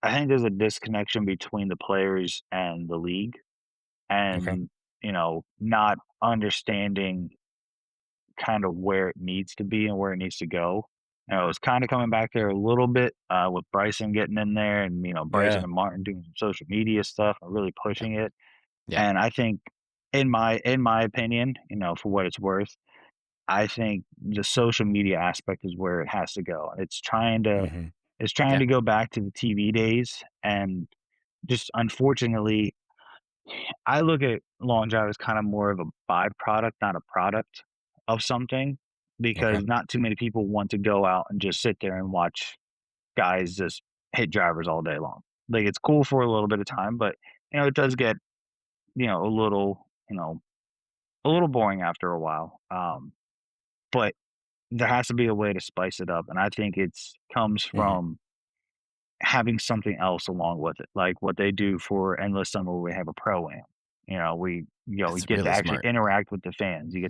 Speaker 2: I think there's a disconnection between the players and the league
Speaker 1: Okay.
Speaker 2: and, not understanding kind of where it needs to be and where it needs to go. It's kind of coming back there a little bit with Bryson getting in there and, Bryson
Speaker 1: Yeah.
Speaker 2: and Martin doing some social media stuff and really
Speaker 3: Yeah.
Speaker 2: pushing it.
Speaker 3: Yeah.
Speaker 2: And I think in my opinion, for what it's worth, I think the social media aspect is where it has to go.
Speaker 1: Hmm.
Speaker 2: It's trying
Speaker 3: Yeah.
Speaker 2: to go back to the TV days and just unfortunately I look at long drive as kind of more of a byproduct, not a product of something,
Speaker 1: Okay.
Speaker 2: because not too many people want to go out and just sit there and watch guys just hit drivers all day long. Like it's cool for a little bit of time, but it does get a little a little boring after a while. But there has to be a way to spice it up, and I think it's comes
Speaker 1: Hmm.
Speaker 2: from having something else along with it, like what they do for Endless Summer where we have a pro-am. We
Speaker 3: That's
Speaker 2: get to
Speaker 3: really
Speaker 2: actually
Speaker 3: smart.
Speaker 2: interact with the fans.
Speaker 3: Yeah.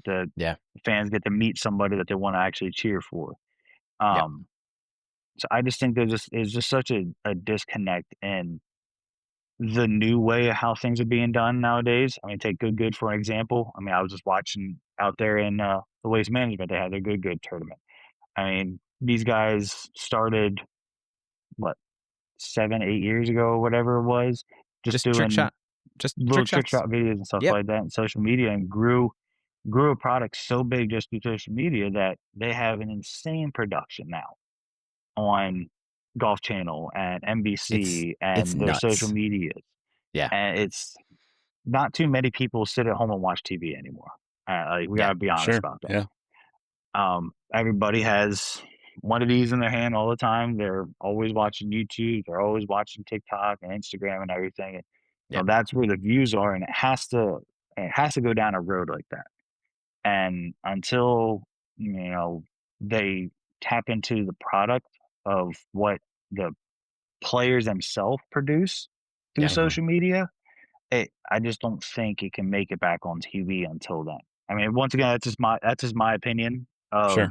Speaker 2: The fans get to meet somebody that they wanna actually cheer for.
Speaker 3: Yep.
Speaker 2: Um, so I just think there's just such a disconnect in the new way of how things are being done nowadays. I mean, take Good for an example. I mean, I was just watching out there in, the Waste Management, they had their Good tournament. I mean, these guys started, what, 7, 8 years ago or whatever it was, just
Speaker 3: Just trick
Speaker 2: doing
Speaker 3: shot. Just
Speaker 2: little
Speaker 3: trick
Speaker 2: trick
Speaker 3: shots.
Speaker 2: shot videos and stuff
Speaker 3: Yep.
Speaker 2: like that in social media and grew a product so big just through social media that they have an insane production now on Golf Channel and
Speaker 3: It's
Speaker 2: NBC
Speaker 3: it's
Speaker 2: and their social
Speaker 3: nuts.
Speaker 2: medias.
Speaker 3: Yeah.
Speaker 2: And it's not too many people sit at home and watch TV anymore. Like, we
Speaker 3: Yeah.
Speaker 2: gotta be honest
Speaker 1: Sure.
Speaker 2: about that.
Speaker 1: Yeah.
Speaker 2: Everybody has one of these in their hand all the time. They're always watching YouTube. They're always watching TikTok and Instagram and everything. And,
Speaker 3: Yeah.
Speaker 2: that's where the views are, and it has to go down a road like that. And until they tap into the product of what the players themselves produce through
Speaker 3: Yeah.
Speaker 1: Hmm.
Speaker 2: social media, I just don't think it can make it back on TV until then. I mean, once again, that's just my opinion of
Speaker 1: Sure.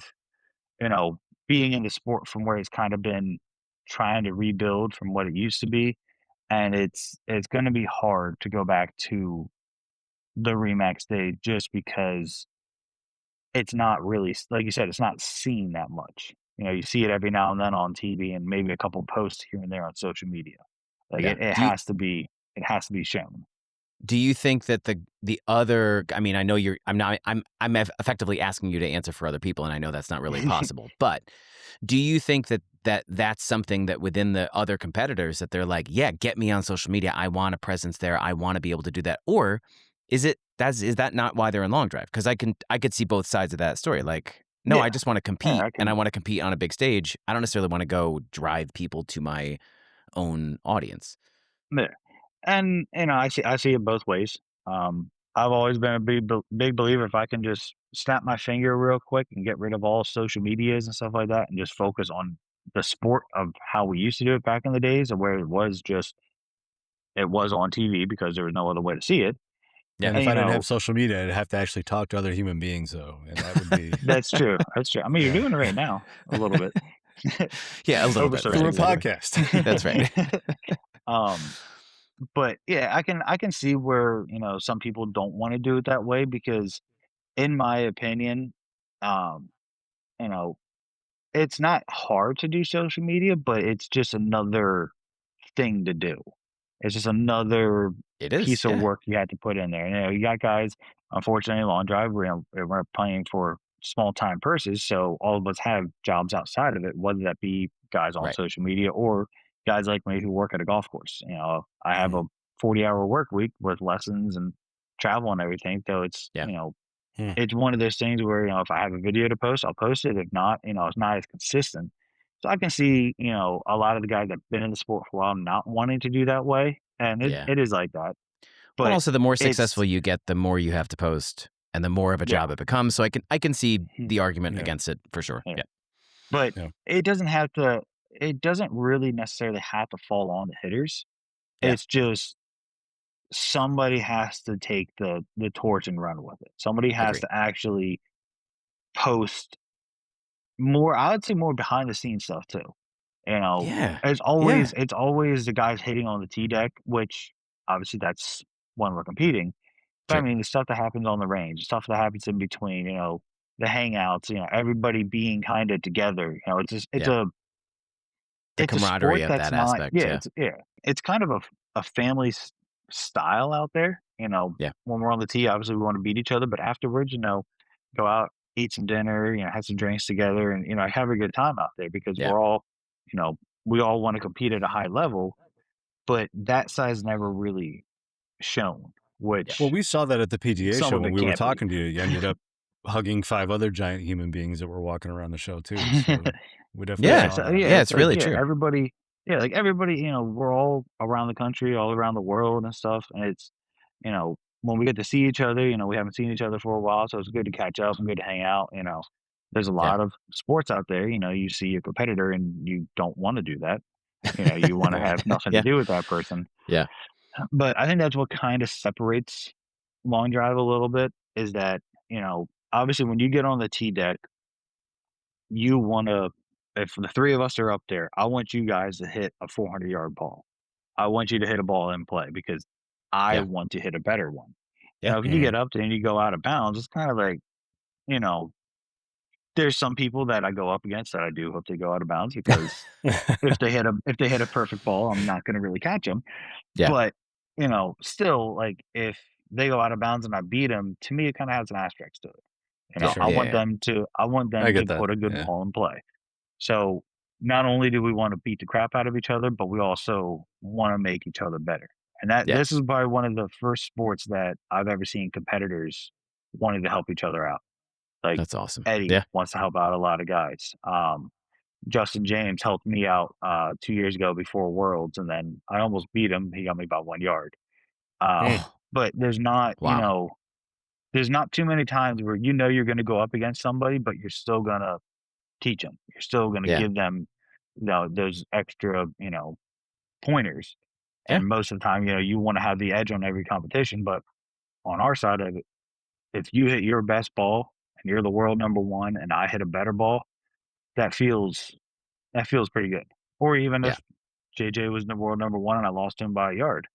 Speaker 2: you know being in the sport from where it's kind of been trying to rebuild from what it used to be, and it's going to be hard to go back to the Remax day just because it's not really like you said, it's not seen that much. You see it every now and then on TV and maybe a couple posts here and there on social media. Like
Speaker 3: Yeah.
Speaker 2: it has to be shown.
Speaker 3: Do you think that the other, I mean, I know I'm effectively asking you to answer for other people, and I know that's not really possible, but do you think that's something that within the other competitors that they're like, yeah, get me on social media. I want a presence there. I want to be able to do that. Or is that not why they're in long drive? Because I could see both sides of that story. Like, no, I
Speaker 2: Yeah,
Speaker 3: just want to
Speaker 2: yeah,
Speaker 3: compete
Speaker 2: I
Speaker 3: and I
Speaker 2: can.
Speaker 3: want to compete on a big stage. I don't necessarily want to go drive people to my own audience.
Speaker 2: Yeah. And I see it both ways. I've always been a big believer if I can just snap my finger real quick and get rid of all social medias and stuff like that, and just focus on the sport of how we used to do it back in the days, of where it was just it was on TV because there was no other way to see it.
Speaker 3: Yeah.
Speaker 1: And
Speaker 2: And
Speaker 1: if
Speaker 2: you
Speaker 1: I didn't
Speaker 2: know,
Speaker 1: have social media, I'd have to actually talk to other human beings, though, and that would be
Speaker 2: that's true. That's true. I mean, you're
Speaker 1: yeah
Speaker 2: doing it right now a little bit
Speaker 3: Yeah, a little
Speaker 2: over
Speaker 3: bit.
Speaker 2: social
Speaker 3: Right.
Speaker 1: through a
Speaker 2: media.
Speaker 3: Exactly.
Speaker 1: podcast.
Speaker 3: That's right.
Speaker 2: um, but yeah, I can see where some people don't want to do it that way because, in my opinion, um, you know, it's not hard to do social media, but it's just another thing to do. It's just another
Speaker 3: It is.
Speaker 2: piece of
Speaker 3: Yeah.
Speaker 2: work you had to put in there. You got guys, unfortunately, long drive, we're playing for small time purses. So all of us have jobs outside of it, whether that be guys on
Speaker 3: Right.
Speaker 2: social media or guys like me who work at a golf course. I have a 40-hour work week with lessons and travel and everything. So it's,
Speaker 3: Yeah.
Speaker 1: Hmm.
Speaker 2: it's one of those things where, if I have a video to post, I'll post it. If not, it's not as consistent. So I can see, a lot of the guys that've been in the sport for a while not wanting to do that way. And
Speaker 3: Yeah.
Speaker 2: it is like that.
Speaker 3: Well,
Speaker 2: But
Speaker 3: also the more
Speaker 2: it's,
Speaker 3: successful you get, the more you have to post, and the more of a
Speaker 2: yeah.
Speaker 3: job it becomes. So I can see the argument
Speaker 1: Yeah.
Speaker 3: against it for sure.
Speaker 2: Yeah.
Speaker 3: Yeah.
Speaker 2: But
Speaker 1: Yeah.
Speaker 2: it doesn't really necessarily have to fall on the hitters.
Speaker 3: Yeah.
Speaker 2: It's just somebody has to take the torch and run with it. Somebody has
Speaker 3: Agree.
Speaker 2: to actually post more, I would say more behind the scenes stuff too.
Speaker 3: Yeah.
Speaker 2: It's
Speaker 3: Yeah.
Speaker 2: always the guys hitting on the tee deck, which obviously that's when we're competing. But I
Speaker 3: Sure.
Speaker 2: mean, the stuff that happens on the range, the stuff that happens in between, the hangouts, everybody being kind of together. It's just
Speaker 3: Yeah. The
Speaker 2: it's a
Speaker 3: camaraderie
Speaker 2: sport
Speaker 3: of
Speaker 2: that's
Speaker 3: that
Speaker 2: not,
Speaker 3: aspect. Yeah.
Speaker 2: it's kind of a family style out there.
Speaker 3: Yeah.
Speaker 2: When we're on the tee, obviously we want to beat each other, but afterwards, go out, eat some dinner, have some drinks together, and have a good time out there because
Speaker 3: Yeah.
Speaker 2: we're all, we all want to compete at a high level, but that side's never really shown, which
Speaker 1: Well, we saw that at the PGA
Speaker 2: some
Speaker 1: show
Speaker 2: of
Speaker 1: when
Speaker 2: it
Speaker 1: we were
Speaker 2: can't be.
Speaker 1: talking to you. You ended up hugging 5 other giant human beings that were walking around the show too. So we definitely
Speaker 3: Yeah.
Speaker 1: saw
Speaker 2: So
Speaker 1: that.
Speaker 3: Yeah.
Speaker 2: it's
Speaker 3: It's really
Speaker 2: like,
Speaker 3: true.
Speaker 2: everybody, like everybody, we're all around the country, all around the world and stuff, and it's, when we get to see each other, we haven't seen each other for a while, so it's good to catch up and good to hang out. There's a
Speaker 3: Yeah.
Speaker 2: lot of sports out there. You see a competitor and you don't want to do that. You want to
Speaker 1: Yeah.
Speaker 2: have nothing
Speaker 3: Yeah.
Speaker 2: to do with that person.
Speaker 3: Yeah.
Speaker 2: But I think that's what kind of separates long drive a little bit is that, obviously when you get on the tee deck, you want to, if the three of us are up there, I want you guys to hit a 400-yard ball. I want you to hit a ball in play because I
Speaker 3: Yeah.
Speaker 2: want to hit a better one.
Speaker 3: Yeah.
Speaker 2: If you get up there and you go out of bounds, it's kind of like, you know, there's some people that I go up against that I do hope they go out of bounds because if they hit a perfect ball, I'm not going to really catch them.
Speaker 3: Yeah.
Speaker 2: But still, like if they go out of bounds and I beat them, to me it kind of has an asterisk to it.
Speaker 3: Yeah.
Speaker 1: Sure.
Speaker 2: I
Speaker 3: Yeah.
Speaker 2: want
Speaker 3: Yeah.
Speaker 2: them to
Speaker 1: I get that.
Speaker 2: put a good
Speaker 1: Yeah.
Speaker 2: ball in play. So not only do we want to beat the crap out of each other, but we also want to make each other better. And
Speaker 3: Yeah.
Speaker 2: this is probably one of the first sports that I've ever seen competitors wanting to help each other out. Like
Speaker 3: That's awesome.
Speaker 2: Eddie
Speaker 3: Yeah.
Speaker 2: wants to help out a lot of guys. Justin James helped me out 2 years ago before Worlds, and then I almost beat him. He got me about 1 yard.
Speaker 3: Oh,
Speaker 2: But there's not,
Speaker 3: wow.
Speaker 2: there's not too many times where you're going to go up against somebody, but you're still going to teach them. You're still going to
Speaker 3: Yeah.
Speaker 2: give them, those extra, pointers.
Speaker 3: Yeah.
Speaker 2: And most of the time, you want to have the edge on every competition. But on our side of it, if you hit your best ball and you're the world number one, and I hit a better ball, that feels pretty good. Or even
Speaker 3: Yeah.
Speaker 2: if JJ was the world number one and I lost him by a yard,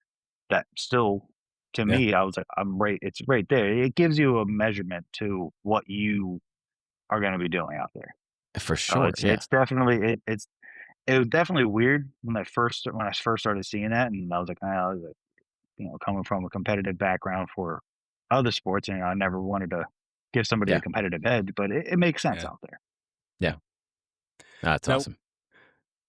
Speaker 2: that still, to
Speaker 1: Yeah.
Speaker 2: me, I was like, it's right there. It gives you a measurement to what you are going to be doing out there.
Speaker 3: For
Speaker 2: So
Speaker 3: sure. Yeah.
Speaker 2: it's definitely it was definitely weird when I first started seeing that, and I was like, coming from a competitive background for other sports, and I never wanted to give somebody
Speaker 3: Yeah.
Speaker 2: a competitive edge, but it makes sense
Speaker 1: Yeah.
Speaker 2: out there.
Speaker 3: That's
Speaker 1: Now,
Speaker 3: awesome.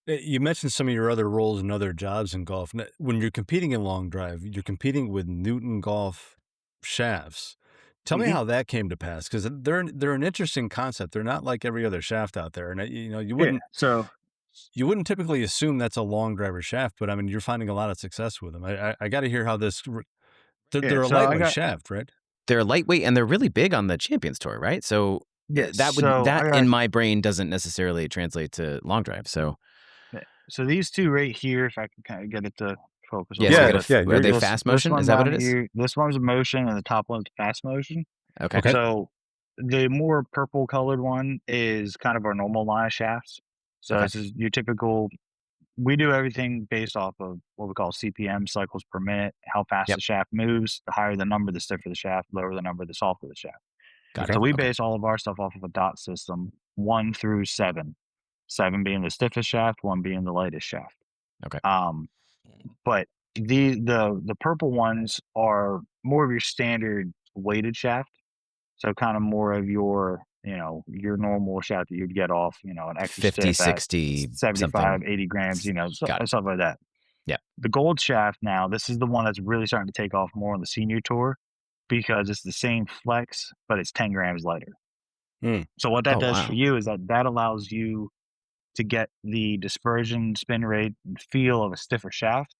Speaker 1: you mentioned some of your other roles and other jobs in golf. When you're competing in long drive, you're competing with Newton Golf shafts. Tell me
Speaker 2: Mhm.
Speaker 1: how that came to pass, because they're an interesting concept. They're not like every other shaft out there, and you
Speaker 2: Yeah. So
Speaker 1: wouldn't typically assume that's a long driver shaft, but I mean you're finding a lot of success with them. I got to hear how this. They're a
Speaker 2: so I
Speaker 1: lightweight
Speaker 2: got
Speaker 1: shaft, right?
Speaker 3: They're lightweight and they're really big on the Champions Tour, right? So
Speaker 2: so I got
Speaker 3: in my brain doesn't necessarily translate to long drive. So
Speaker 2: yeah. So these two right here, if I can kind of get it to focus a
Speaker 3: Yeah, so
Speaker 2: little
Speaker 3: you
Speaker 1: Yeah,
Speaker 2: bit.
Speaker 3: got
Speaker 1: yeah,
Speaker 3: are they
Speaker 1: you're
Speaker 2: This
Speaker 3: fast
Speaker 2: this
Speaker 3: motion? Is
Speaker 2: one
Speaker 3: that what
Speaker 2: down
Speaker 3: it is?
Speaker 2: here, this one's motion, and the top one's fast motion.
Speaker 3: Okay.
Speaker 1: okay.
Speaker 2: So the more purple colored one is kind of our normal line of shafts. So
Speaker 3: Okay.
Speaker 2: this is your typical. We do everything based off of what we call CPM, cycles per minute, how fast
Speaker 3: Yep.
Speaker 2: the shaft moves. The higher the number, the stiffer the shaft. Lower the number, the softer the shaft.
Speaker 3: Got
Speaker 2: So
Speaker 3: it.
Speaker 2: we
Speaker 3: Okay.
Speaker 2: base all of our stuff off of a dot system, 1 through 7. 7 being the stiffest shaft, 1 being the lightest shaft.
Speaker 3: Okay.
Speaker 2: But the purple ones are more of your standard weighted shaft. So kind of more of your, your normal shaft that you'd get off, an extra
Speaker 3: 50,
Speaker 2: stiff at
Speaker 3: 60
Speaker 2: 75,
Speaker 3: something.
Speaker 2: 80 grams,
Speaker 3: Got it.
Speaker 2: stuff like that.
Speaker 3: Yep.
Speaker 2: The gold shaft now, this is the one that's really starting to take off more on the senior tour because it's the same flex, but it's 10 grams lighter. So what that
Speaker 3: Oh,
Speaker 2: does
Speaker 3: wow.
Speaker 2: for you is that allows you to get the dispersion, spin rate, and feel of a stiffer shaft,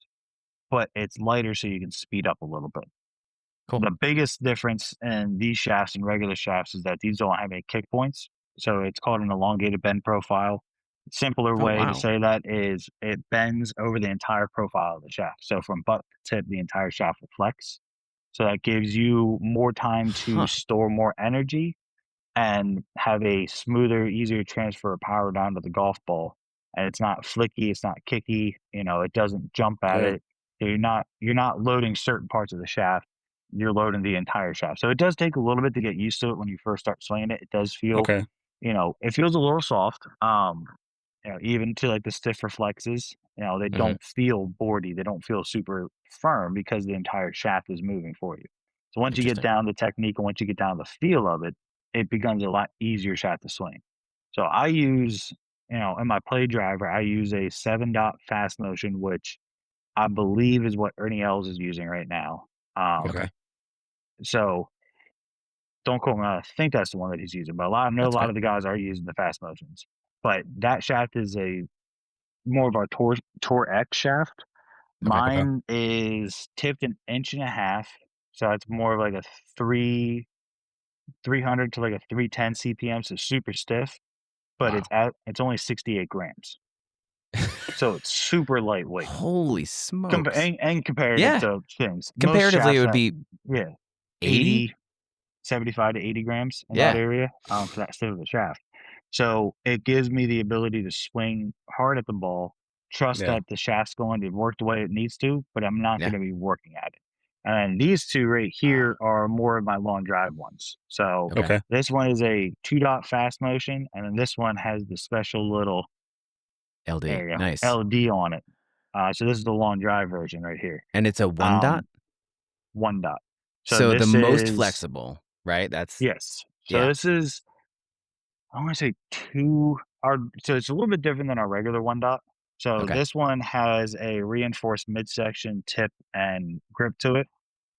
Speaker 2: but it's lighter so you can speed up a little bit.
Speaker 3: Cool.
Speaker 2: The biggest difference in these shafts and regular shafts is that these don't have any kick points. So it's called an elongated bend profile. Simpler
Speaker 3: Oh,
Speaker 2: way to
Speaker 3: wow.
Speaker 2: say that is it bends over the entire profile of the shaft. So from butt to tip, the entire shaft will flex. So that gives you more time to
Speaker 3: Huh.
Speaker 2: store more energy and have a smoother, easier transfer of power down to the golf ball. And it's not flicky, it's not kicky, it doesn't jump at
Speaker 1: Great.
Speaker 2: it. You're not loading certain parts of the shaft. You're loading the entire shaft. So it does take a little bit to get used to it when you first start swinging it. It does feel,
Speaker 1: Okay.
Speaker 2: it feels a little soft. Even to like the stiffer flexes, they
Speaker 3: Mhm.
Speaker 2: don't feel boardy. They don't feel super firm because the entire shaft is moving for you. So once you get
Speaker 3: Interesting.
Speaker 2: down the technique and once you get down the feel of it, it becomes a lot easier shot to swing. So I use, in my play driver, I use a 7-dot fast motion, which I believe is what Ernie Els is using right now.
Speaker 3: Okay.
Speaker 2: So don't quote me, I think that's the one that he's using, but I know a
Speaker 3: That's
Speaker 2: lot
Speaker 3: okay.
Speaker 2: of the guys are using the fast motions. But that shaft is a more of our Tour X shaft.
Speaker 3: Okay.
Speaker 2: Mine is tipped an inch and a half, so it's more of like a 300 to like a 310 CPM, so super stiff. But
Speaker 3: Wow.
Speaker 2: it's only 68 grams, so it's super lightweight.
Speaker 3: Holy smokes.
Speaker 2: And comparative
Speaker 3: Yeah.
Speaker 2: to things, most
Speaker 3: Comparatively, it
Speaker 2: shafts
Speaker 3: would
Speaker 2: at
Speaker 3: be 80.
Speaker 2: 80, 75 to 80 grams in that
Speaker 3: Yeah.
Speaker 2: area for that stiff of a shaft. So it gives me the ability to swing hard at the ball, trust
Speaker 1: Yeah.
Speaker 2: that the shaft's going to work the way it needs to, but I'm not
Speaker 3: Yeah.
Speaker 2: going to be working at it. And these two right here are more of my long drive ones. So
Speaker 3: Okay.
Speaker 1: Okay.
Speaker 2: this one is a 2-dot fast motion, and then this one has the special little
Speaker 3: LD.
Speaker 2: there you go,
Speaker 3: Nice.
Speaker 2: LD on it. So this is the long drive version right here.
Speaker 3: And it's a 1-dot?
Speaker 2: 1 dot. So
Speaker 3: So the
Speaker 2: this
Speaker 3: most
Speaker 2: is
Speaker 3: flexible, right? That's
Speaker 2: yes. So
Speaker 3: yeah.
Speaker 2: this is I want to say so it's a little bit different than our regular 1 dot. So
Speaker 3: Okay.
Speaker 2: this one has a reinforced midsection tip and grip to it.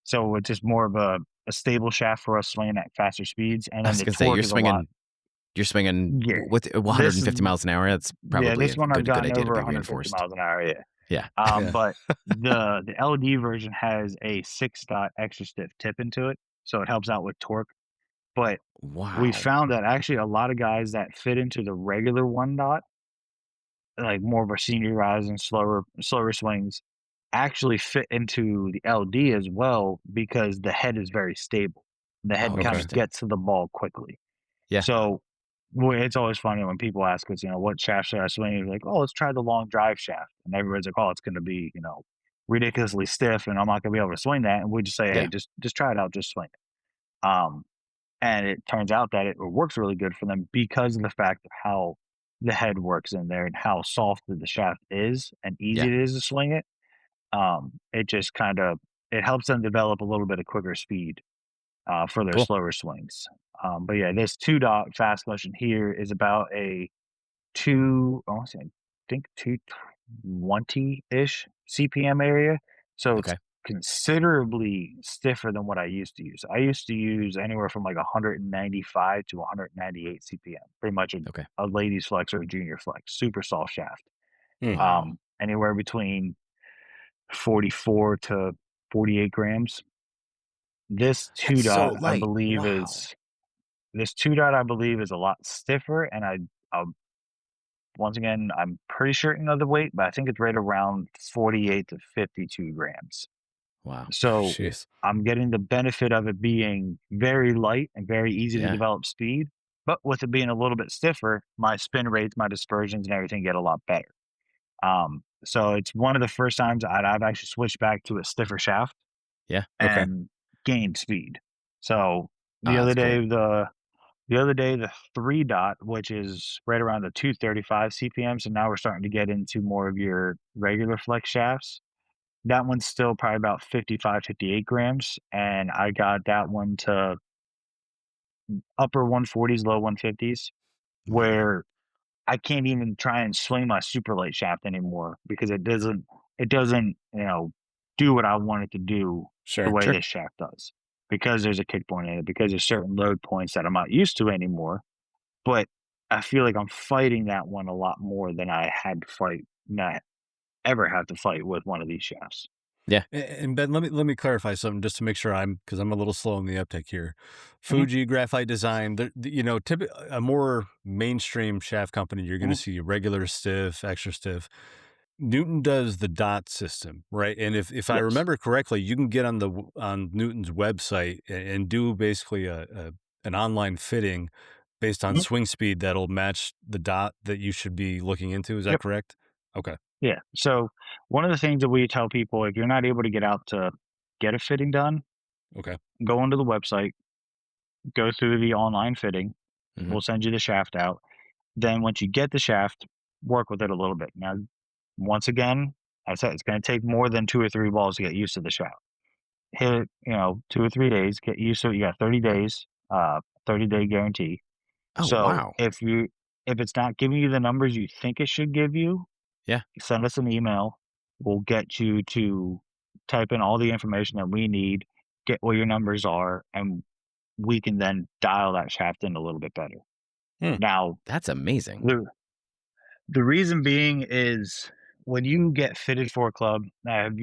Speaker 2: So it's just more of a stable shaft for us swinging at faster speeds. And
Speaker 3: I
Speaker 2: then
Speaker 3: was
Speaker 2: the
Speaker 3: gonna say
Speaker 2: torque is a lot.
Speaker 3: you're swinging
Speaker 2: Yeah.
Speaker 3: with
Speaker 2: This
Speaker 3: 150 miles an hour. That's probably
Speaker 2: this
Speaker 3: a
Speaker 2: one I've
Speaker 3: good
Speaker 2: gotten
Speaker 3: idea to
Speaker 2: over
Speaker 3: be
Speaker 2: 150
Speaker 3: reinforced.
Speaker 2: miles an hour, yeah.
Speaker 3: Yeah.
Speaker 1: Yeah.
Speaker 2: But the LD version has a 6-dot extra stiff tip into it. So it helps out with torque. But we
Speaker 3: Wow.
Speaker 2: found that actually a lot of guys that fit into the regular 1 dot, like more of our senior rise and slower swings, actually fit into the LD as well because the head is very stable. The head
Speaker 3: Oh,
Speaker 2: kind of
Speaker 3: interesting.
Speaker 2: gets to the ball quickly.
Speaker 3: Yeah.
Speaker 2: So it's always funny when people ask us, what shaft should I swing? You're like, oh, let's try the long drive shaft. And everybody's like, oh, it's going to be, ridiculously stiff and I'm not going to be able to swing that. And we just say, hey,
Speaker 3: Yeah.
Speaker 2: just try it out, just swing it. And it turns out that it works really good for them because of the fact of how the head works in there and how soft the shaft is and easy
Speaker 3: Yeah.
Speaker 2: it is to swing it. It just kind of it helps them develop a little bit of quicker speed for their
Speaker 3: Cool.
Speaker 2: slower swings. But yeah, this 2-dot fast motion here is about a I think 220-ish CPM area. So it's
Speaker 3: Okay.
Speaker 2: considerably stiffer than what I used to use. I used to use anywhere from like 195 to 198 CPM, pretty much
Speaker 3: Okay.
Speaker 2: a ladies flex or a junior flex, super soft shaft.
Speaker 3: Wow.
Speaker 2: Anywhere between 44 to 48 grams. This two
Speaker 3: That's so
Speaker 2: dot, I
Speaker 3: light.
Speaker 2: believe,
Speaker 3: Wow.
Speaker 2: is this 2-dot, I believe, is a lot stiffer, and I once again, I'm pretty certain of the weight, but I think it's right around 48 to 52 grams.
Speaker 3: Wow.
Speaker 2: So
Speaker 1: Jeez.
Speaker 2: I'm getting the benefit of it being very light and very easy to
Speaker 3: Yeah.
Speaker 2: develop speed. But with it being a little bit stiffer, my spin rates, my dispersions, and everything get a lot better. So it's one of the first times I've actually switched back to a stiffer shaft
Speaker 3: Yeah.
Speaker 1: Okay.
Speaker 2: and gained speed. So the
Speaker 3: Ah,
Speaker 2: other
Speaker 3: that's cool.
Speaker 2: day, the 3 dot, which is right around the 235 CPM. So now we're starting to get into more of your regular flex shafts. That one's still probably about 55, 58 grams. And I got that one to upper 140s, low 150s,
Speaker 3: Wow.
Speaker 2: where I can't even try and swing my super light shaft anymore because it doesn't, do what I want it to do the
Speaker 1: Sure.
Speaker 2: way
Speaker 3: Sure.
Speaker 2: this shaft does. Because there's a kick point in it, because there's certain load points that I'm not used to anymore. But I feel like I'm fighting that one a lot more than I had to fight, not ever have to fight with one of these shafts.
Speaker 1: And Ben, let me clarify something just to make sure because I'm a little slow in the uptake here.
Speaker 2: Mhm,
Speaker 1: Fuji, Graphite Design, a more mainstream shaft company, you're going to
Speaker 2: mhm.
Speaker 1: see regular stiff, extra stiff. Newton does the dot system, right? And if I
Speaker 2: Yes.
Speaker 1: remember correctly, you can get on Newton's website and do basically an online fitting based on
Speaker 2: Mhm.
Speaker 1: swing speed that'll match the dot that you should be looking into. Is that
Speaker 2: Yep.
Speaker 1: correct? Okay.
Speaker 2: Yeah. So one of the things that we tell people, if you're not able to get out to get a fitting done,
Speaker 1: Okay.
Speaker 2: go onto the website, go through the online fitting.
Speaker 3: Mhm.
Speaker 2: We'll send you the shaft out. Then once you get the shaft, work with it a little bit. Now, once again, I said it's going to take more than 2 or 3 balls to get used to the shaft. Hit it, 2 or 3 days, get used to it. You got 30 days, 30-day guarantee.
Speaker 3: Oh,
Speaker 2: So
Speaker 3: wow.
Speaker 2: if it's not giving you the numbers you think it should give you,
Speaker 3: Yeah.
Speaker 2: send us an email. We'll get you to type in all the information that we need, get what your numbers are, and we can then dial that shaft in a little bit better.
Speaker 1: Hmm.
Speaker 2: Now,
Speaker 3: That's amazing.
Speaker 2: the reason being is when you get fitted for a club, have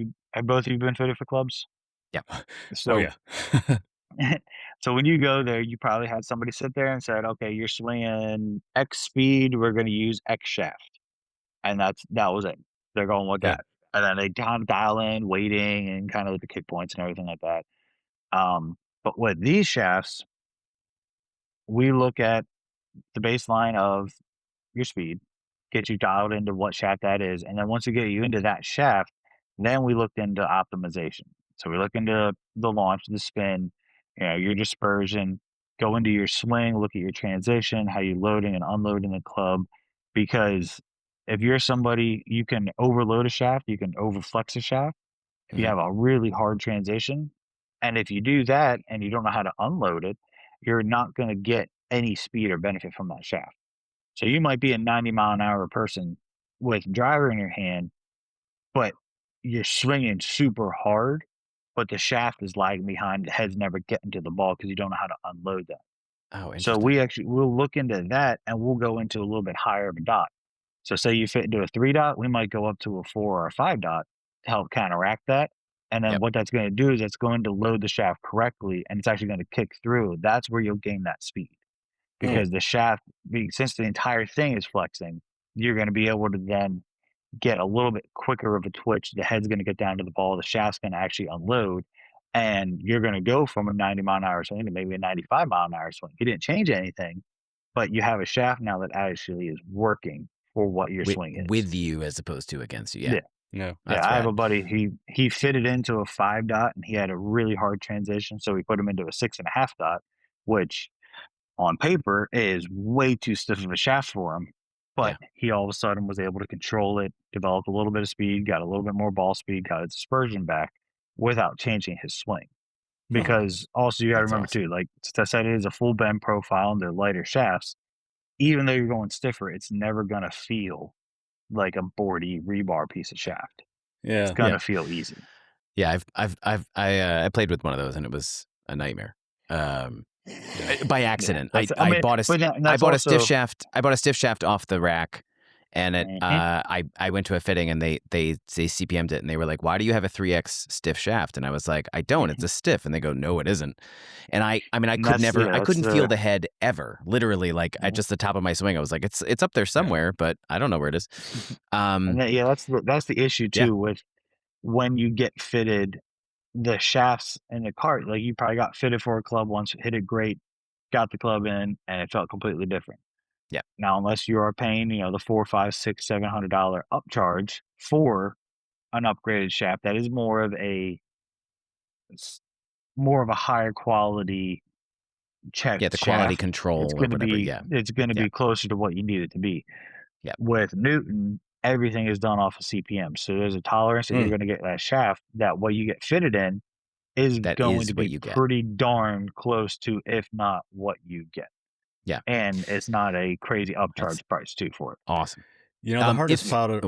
Speaker 2: both of you been fitted for clubs?
Speaker 3: Yeah.
Speaker 1: Oh
Speaker 2: So
Speaker 1: yeah.
Speaker 2: so when you go there, you probably had somebody sit there and said, "Okay, you're swinging X speed. We're going to use X shaft," and that was it. They're going with
Speaker 1: Yeah.
Speaker 2: that, and then they dial in, weighting, and kind of the kick points and everything like that. But with these shafts, we look at the baseline of your speed, get you dialed into what shaft that is, and then once we get you into that shaft, then we looked into optimization. So we look into the launch, the spin, your dispersion, go into your swing, look at your transition, how you loading and unloading the club. Because if you're somebody, you can overload a shaft, you can overflex a shaft. If you
Speaker 3: Mhm.
Speaker 2: have a really hard transition, and if you do that and you don't know how to unload it, you're not going to get any speed or benefit from that shaft. So you might be a 90-mile-an-hour person with driver in your hand, but you're swinging super hard, but the shaft is lagging behind. The head's never getting to the ball because you don't know how to unload that.
Speaker 3: Oh,
Speaker 2: So
Speaker 3: interesting.
Speaker 2: we'll look into that and we'll go into a little bit higher of a dot. So say you fit into a 3 dot, we might go up to a 4 or a 5 dot to help counteract that. And then
Speaker 3: Yep.
Speaker 2: what that's going to do is it's going to load the shaft correctly and it's actually going to kick through. That's where you'll gain that speed
Speaker 1: Hmm.
Speaker 2: because the shaft, since the entire thing is flexing, you're going to be able to then get a little bit quicker of a twitch. The head's going to get down to the ball. The shaft's going to actually unload. And you're going to go from a 90-mile-an-hour swing to maybe a 95-mile-an-hour swing. You didn't change anything, but you have a shaft now that actually is working for what your swing is.
Speaker 3: With you as opposed to against you. Yeah.
Speaker 2: Yeah.
Speaker 1: No.
Speaker 3: That's
Speaker 2: I have
Speaker 3: rad.
Speaker 2: a buddy. He fitted into a 5 dot and he had a really hard transition, so we put him into a 6.5 dot, which on paper is way too stiff of a shaft for him. But he all of a sudden was able to control it, develop a little bit of speed, got a little bit more ball speed, got his dispersion back without changing his swing. Because also you got to
Speaker 3: That's
Speaker 2: remember
Speaker 3: awesome.
Speaker 2: too, like I said, it is a full bend profile and they're lighter shafts. Even though you're going stiffer, it's never gonna feel like a boardy rebar piece of shaft. It's
Speaker 1: Yeah.
Speaker 2: gonna feel easy.
Speaker 3: Yeah, I played with one of those and it was a nightmare. By accident.
Speaker 2: That's,
Speaker 3: I bought a
Speaker 2: but
Speaker 3: I
Speaker 2: that's
Speaker 3: bought a stiff
Speaker 2: also
Speaker 3: shaft. I bought a stiff shaft off the rack And I went to a fitting and they CPM'd it and they were like, "Why do you have a 3X stiff shaft?" And I was like, "I don't. It's a stiff." And they go, "No, it isn't." And I mean, I could never, I couldn't feel the head ever. Literally, like at just the top of my swing, I was like, "It's up there somewhere, but I don't know where it is."
Speaker 2: And that's the issue too with when you get fitted the shafts in the cart. Like you probably got fitted for a club once, hit it great, got the club in, and it felt completely different.
Speaker 3: Yeah.
Speaker 2: Now, unless you are paying, the $400, $500, $600, $700 upcharge for an upgraded shaft, that is more of a higher quality check.
Speaker 3: Yeah, the quality
Speaker 2: shaft.
Speaker 3: control
Speaker 2: It's
Speaker 3: or
Speaker 2: going to
Speaker 3: whatever.
Speaker 2: be it's going to be closer to what you need it to be.
Speaker 3: Yeah.
Speaker 2: With Newton, everything is done off of CPM, so there's a tolerance that you're going to get that shaft that what you get fitted in is going to be pretty darn close to, if not what you get.
Speaker 3: Yeah.
Speaker 2: And it's not a crazy upcharge price too for it.
Speaker 3: Awesome.
Speaker 1: You know, the hardest part.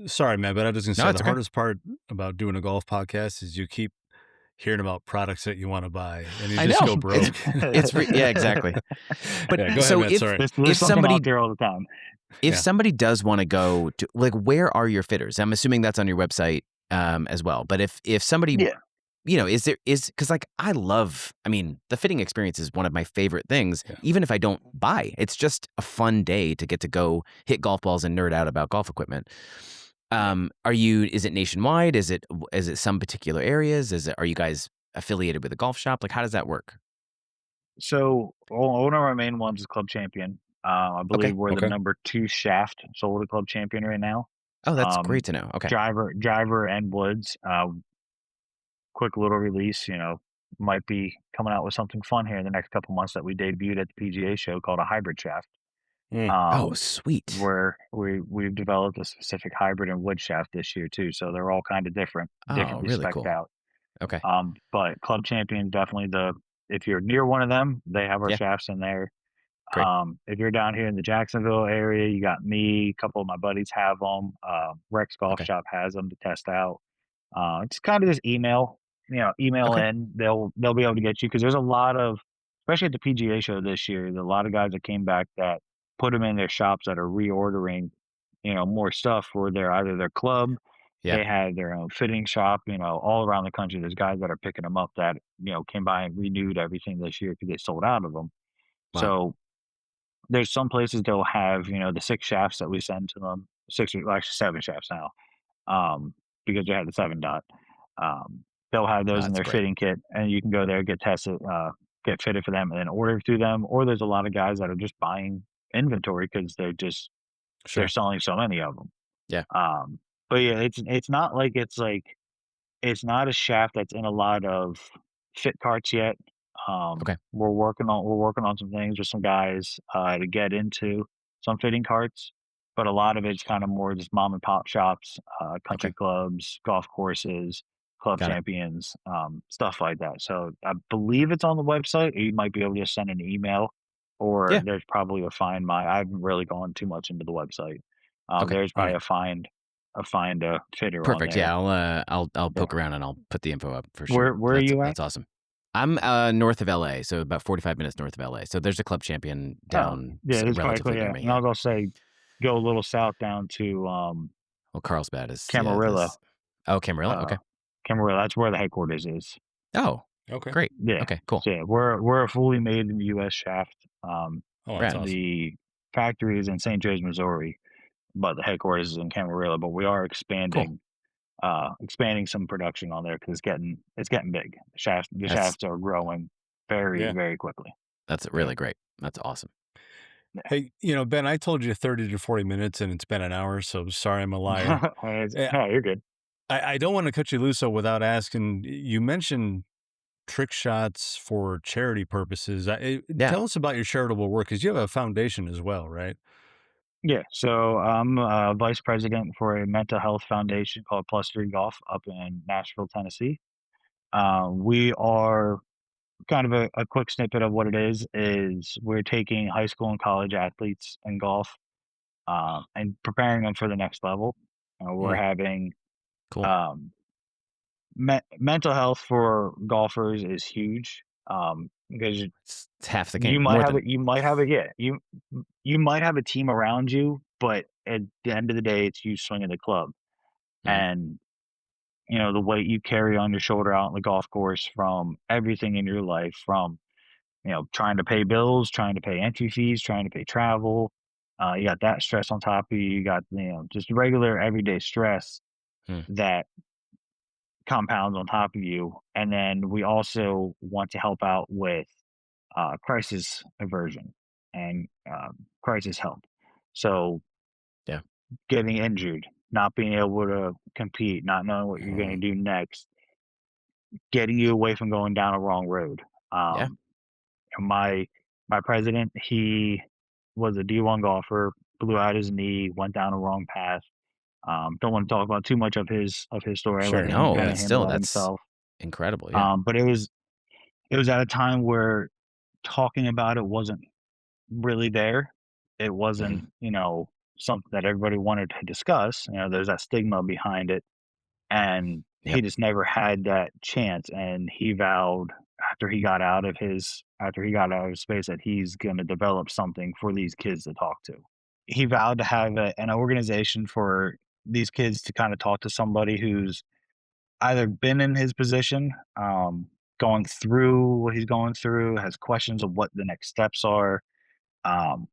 Speaker 3: Sorry,
Speaker 1: man, but I was going to say the hardest part about doing a golf podcast is you keep hearing about products that you want to buy, and you just go broke.
Speaker 3: Yeah, exactly. But
Speaker 1: go ahead,
Speaker 3: so
Speaker 1: man, sorry.
Speaker 2: There's somebody out there all the time.
Speaker 3: If somebody does want to go to, like, where are your fitters? I'm assuming that's on your website as well. But if somebody, because like I mean, the fitting experience is one of my favorite things, even if I don't buy. It's just a fun day to get to go hit golf balls and nerd out about golf equipment. Is it nationwide? Is it some particular areas? Are you guys affiliated with a golf shop? Like, how does that work?
Speaker 2: So one of our main ones is Club Champion. I believe we're the number 2 shaft sold at Club Champion right now.
Speaker 3: Oh, that's great to know. Okay.
Speaker 2: Driver and Woods. Quick little release, might be coming out with something fun here in the next couple months that we debuted at the PGA show called a hybrid shaft.
Speaker 3: Oh, sweet.
Speaker 2: Where we've developed a specific hybrid and wood shaft this year too. So they're all kind of different
Speaker 3: really
Speaker 2: spec'd
Speaker 3: cool.
Speaker 2: out.
Speaker 3: Okay.
Speaker 2: But Club Champion definitely if you're near one of them, they have our shafts in there.
Speaker 3: Great.
Speaker 2: If you're down here in the Jacksonville area, you got me, a couple of my buddies have them. Rex Golf Shop has them to test out. It's kind of just email in. They'll be able to get you, because there's a lot of, especially at the PGA show this year, there's a lot of guys that came back that put them in their shops that are reordering, more stuff for either their club. They had their own fitting shop, all around the country. There's guys that are picking them up that, came by and renewed everything this year because they sold out of them.
Speaker 3: Wow.
Speaker 2: So there's some places they'll have, the 6 shafts that we send to them, 7 shafts now, because they had the 7 dot. They'll have those in their fitting kit, and you can go there, get tested, get fitted for them, and then order through them. Or there's a lot of guys that are just buying inventory because they're selling so many of them.
Speaker 3: Yeah.
Speaker 2: But yeah, it's not like it's not a shaft that's in a lot of fit carts yet. We're working on some things with some guys to get into some fitting carts, but a lot of it's kind of more just mom and pop shops, country clubs, golf courses, Club Champions, stuff like that. So I believe it's on the website, or you might be able to just send an email, or there's probably a find my. I haven't really gone too much into the website. There's probably a find a fitter.
Speaker 3: Perfect.
Speaker 2: On there.
Speaker 3: Yeah, I'll poke around and I'll put the info up for sure.
Speaker 2: Where are you at?
Speaker 3: That's awesome. I'm north of LA, so about 45 minutes north of LA. So there's a Club Champion down. Relatively near me.
Speaker 2: And I was gonna say, go a little south down to
Speaker 3: well, Carlsbad is
Speaker 2: Camarillo.
Speaker 3: Camarillo. Okay.
Speaker 2: Camarillo. That's where the headquarters is.
Speaker 3: Oh, okay. Great.
Speaker 2: Yeah.
Speaker 3: Okay. Cool.
Speaker 2: So yeah, we're a fully made in the U.S. shaft.
Speaker 1: That's awesome.
Speaker 2: The factory is in St. Joe's, Missouri, but the headquarters is in Camarillo. But we are expanding some production on there because it's getting big. The shafts are growing very, very quickly.
Speaker 3: That's really great. That's awesome.
Speaker 1: Hey, Ben, I told you 30 to 40 minutes and it's been an hour, so sorry I'm a liar.
Speaker 2: No, you're good.
Speaker 1: I don't want to cut you loose though without asking. You mentioned trick shots for charity purposes. Tell us about your charitable work, because you have a foundation as well, right?
Speaker 2: Yeah, so I'm vice president for a mental health foundation called +3 Golf up in Nashville, Tennessee. We are kind of a quick snippet of what it is we're taking high school and college athletes in golf and preparing them for the next level. We're having mental health for golfers is huge, because
Speaker 3: it's half the game.
Speaker 2: You might have a team around you but at the end of the day, it's you swinging the club.
Speaker 3: Mhm.
Speaker 2: And, the weight you carry on your shoulder out on the golf course from everything in your life, from, trying to pay bills, trying to pay entry fees, trying to pay travel. You got that stress on top of you. You got, just regular everyday stress
Speaker 3: Hmm.
Speaker 2: that compounds on top of you. And then we also want to help out with crisis aversion and crisis help. So,
Speaker 3: Yeah.
Speaker 2: getting injured, not being able to compete, not knowing what you're going to do next, getting you away from going down a wrong road.
Speaker 3: Yeah.
Speaker 2: My president, he was a D1 golfer, blew out his knee, went down a wrong path. Don't want to talk about too much of his story. I
Speaker 1: Sure.
Speaker 2: let him
Speaker 3: No,
Speaker 2: kind
Speaker 3: but
Speaker 2: of
Speaker 3: still,
Speaker 2: handle that
Speaker 3: that's
Speaker 2: himself.
Speaker 3: incredible. Yeah.
Speaker 2: But it was at a time where talking about it wasn't really there. It wasn't, something that everybody wanted to discuss. There's that stigma behind it. And he
Speaker 3: Yep.
Speaker 2: just never had that chance. And he vowed after he got out of space that he's going to develop something for these kids to talk to. He vowed to have an organization for these kids to kind of talk to somebody who's either been in his position, going through what he's going through, has questions of what the next steps are. Um,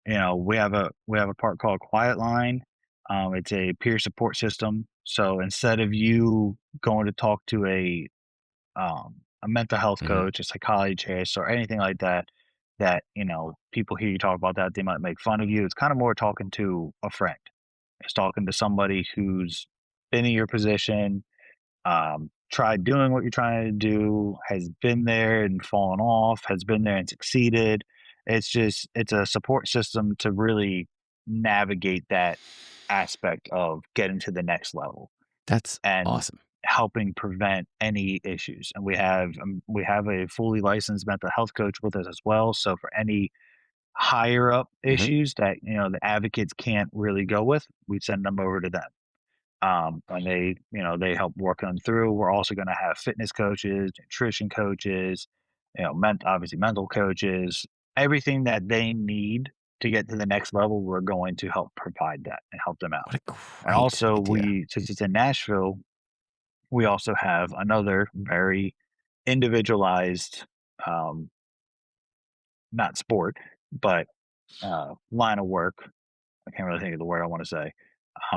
Speaker 2: we have a part called Quiet Line. It's a peer support system. So instead of you going to talk to a mental health
Speaker 3: Mhm.
Speaker 2: coach, a psychologist, or anything like that, people hear you talk about that, they might make fun of you. It's kind of more talking to a friend. It's talking to somebody who's been in your position, tried doing what you're trying to do, has been there and fallen off, has been there and succeeded. It's a support system to really navigate that aspect of getting to the next level
Speaker 3: That's
Speaker 2: and
Speaker 3: awesome.
Speaker 2: helping prevent any issues. And we have a fully licensed mental health coach with us as well. So for any higher up
Speaker 3: Mhm.
Speaker 2: issues that the advocates can't really go with, we send them over to them. And they help work them through. We're also going to have fitness coaches, nutrition coaches, obviously mental coaches, everything that they need to get to the next level. We're going to help provide that and help them out.
Speaker 3: What a
Speaker 2: And
Speaker 3: great
Speaker 2: also,
Speaker 3: idea.
Speaker 2: since it's in Nashville, we also have another very individualized, um, not sport, but line of work. I can't really think of the word I want to say,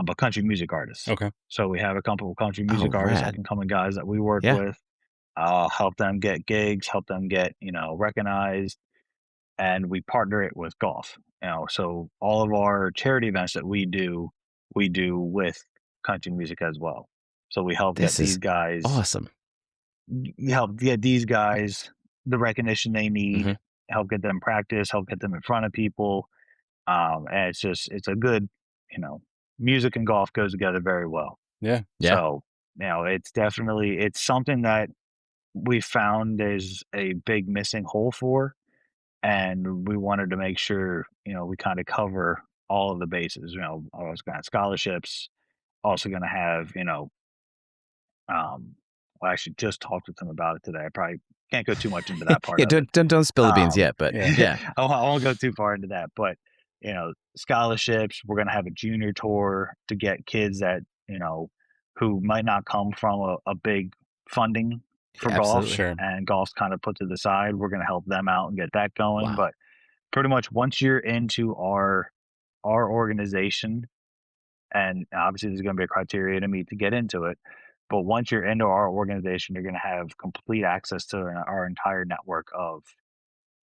Speaker 2: but country music artists.
Speaker 1: Okay.
Speaker 2: So we have a couple of country
Speaker 3: Oh,
Speaker 2: music artists, up
Speaker 3: rad.
Speaker 2: and coming guys that we work
Speaker 3: Yeah.
Speaker 2: with, help them get gigs, help them get, recognized, and we partner it with golf. So all of our charity events that we do with country music as well. So we help
Speaker 3: This
Speaker 2: get these
Speaker 3: is
Speaker 2: guys,
Speaker 3: awesome.
Speaker 2: the recognition they need,
Speaker 3: Mhm.
Speaker 2: help get them practice, help get them in front of people. And it's a good, music and golf goes together very well.
Speaker 1: Yeah.
Speaker 3: Yeah.
Speaker 2: So, it's something that we found there's a big missing hole for, and we wanted to make sure, we kind of cover all of the bases. I was going to have scholarships, also going to have, well, I actually just talked with them about it today. I probably can't go too much into that part
Speaker 3: Yeah,
Speaker 2: of it.
Speaker 3: don't spill the beans yet, but
Speaker 1: yeah.
Speaker 3: yeah.
Speaker 2: I won't go too far into that, but scholarships. We're gonna have a junior tour to get kids that who might not come from a big funding for
Speaker 3: Yeah,
Speaker 2: golf,
Speaker 3: absolutely.
Speaker 1: Sure.
Speaker 2: and golf's kind of put to the side. We're gonna help them out and get that going.
Speaker 3: Wow.
Speaker 2: But pretty much once you're into our organization, and obviously there's gonna be a criteria to meet to get into it. But once you're into our organization, you're going to have complete access to our entire network of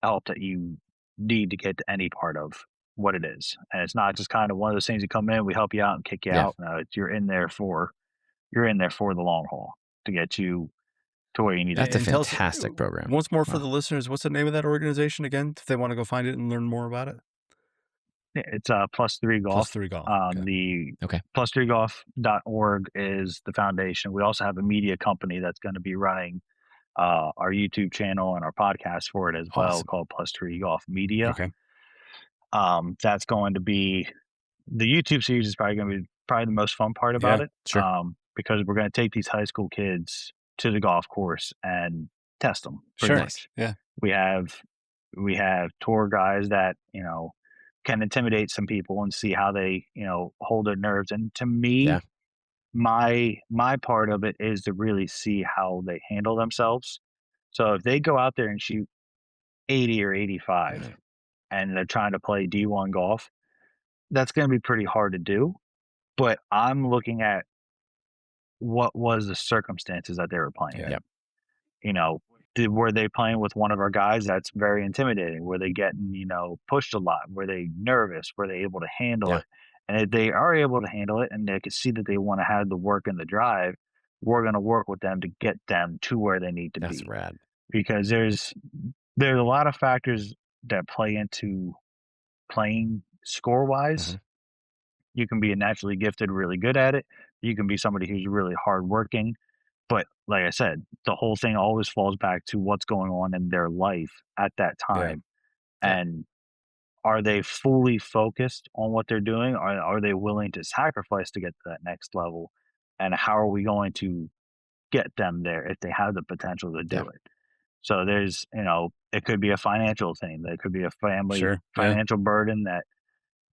Speaker 2: help that you need to get to any part of what it is. And it's not just kind of one of those things you come in, we help you out and kick you
Speaker 3: Yeah.
Speaker 2: out. No, you're in there for the long haul to get you to where you need
Speaker 3: That's
Speaker 2: to
Speaker 3: a
Speaker 2: be.
Speaker 1: And tell us
Speaker 3: fantastic program.
Speaker 1: once more for
Speaker 3: Wow.
Speaker 1: the listeners, what's the name of that organization again, if they want to go find it and learn more about it?
Speaker 2: It's plus 3
Speaker 1: Plus
Speaker 2: golf.
Speaker 1: 3 golf. Okay.
Speaker 2: The
Speaker 3: Okay.
Speaker 2: plus3golf.org is the foundation. We also have a media company that's going to be running our YouTube channel and our podcast for it as well,
Speaker 3: Awesome.
Speaker 2: called Plus 3 Golf Media.
Speaker 1: Okay.
Speaker 2: That's going to be the YouTube series is probably going to be the most fun part about
Speaker 1: Yeah,
Speaker 2: it.
Speaker 3: sure.
Speaker 2: Because we're going to take these high school kids to the golf course and test them. Pretty
Speaker 1: Sure.
Speaker 2: much.
Speaker 1: Yeah.
Speaker 2: We have tour guys that can intimidate some people and see how they, hold their nerves. And to me,
Speaker 3: Yeah.
Speaker 2: my part of it is to really see how they handle themselves. So if they go out there and shoot 80 or 85 and they're trying to play D1 golf, that's going to be pretty hard to do. But I'm looking at what was the circumstances that they were playing.
Speaker 1: Yeah.
Speaker 3: Yep.
Speaker 2: Were they playing with one of our guys that's very intimidating? Were they getting, pushed a lot? Were they nervous? Were they able to handle
Speaker 3: Yeah.
Speaker 2: it? And if they are able to handle it and they can see that they want to have the work and the drive, we're going to work with them to get them to where they need to
Speaker 3: That's
Speaker 2: be.
Speaker 3: rad.
Speaker 2: Because there's a lot of factors that play into playing score wise.
Speaker 3: Mhm.
Speaker 2: You can be a naturally gifted, really good at it. You can be somebody who's really hardworking. But like I said, the whole thing always falls back to what's going on in their life at that time.
Speaker 3: Yeah.
Speaker 2: And are they fully focused on what they're doing? Or are they willing to sacrifice to get to that next level? And how are we going to get them there if they have the potential to do
Speaker 3: Yeah.
Speaker 2: it? So there's, it could be a financial thing. There could be a family
Speaker 1: Sure. Yeah.
Speaker 2: financial burden that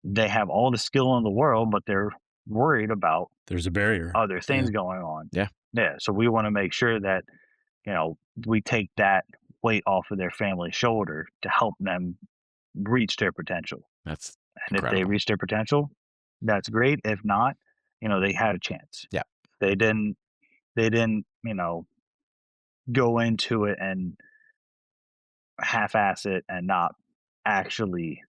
Speaker 2: they have all the skill in the world, but they're worried about
Speaker 1: There's a barrier.
Speaker 2: other things going on.
Speaker 3: Yeah.
Speaker 2: Yeah. So we want to make sure that, we take that weight off of their family's shoulder to help them reach their potential.
Speaker 3: That's
Speaker 2: And if they
Speaker 3: incredible.
Speaker 2: reach their potential, that's great. If not, they had a chance.
Speaker 3: Yeah.
Speaker 2: They didn't, go into it and half-ass it and not actually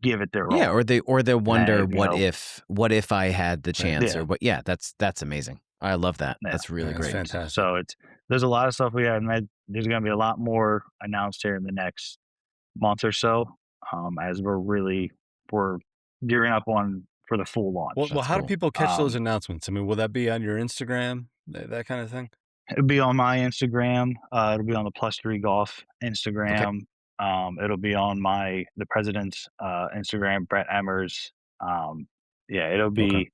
Speaker 2: give it their all.
Speaker 3: Yeah, or they wonder
Speaker 2: And,
Speaker 3: what if I had the chance
Speaker 2: Yeah.
Speaker 3: or what. Yeah, that's amazing. I love that.
Speaker 2: Yeah.
Speaker 3: That's really
Speaker 1: Yeah, that's
Speaker 3: great.
Speaker 1: fantastic.
Speaker 2: So there's a lot of stuff we have. And there's going to be a lot more announced here in the next month or so, as we're gearing up for the full launch.
Speaker 1: Well,
Speaker 3: That's
Speaker 1: how
Speaker 3: cool.
Speaker 1: do people catch those announcements? I mean, will that be on your Instagram, that kind of thing?
Speaker 2: It'll be on my Instagram. It'll be on the +3 Golf Instagram. It'll be on the president's Instagram, Brett Emmers. It'll be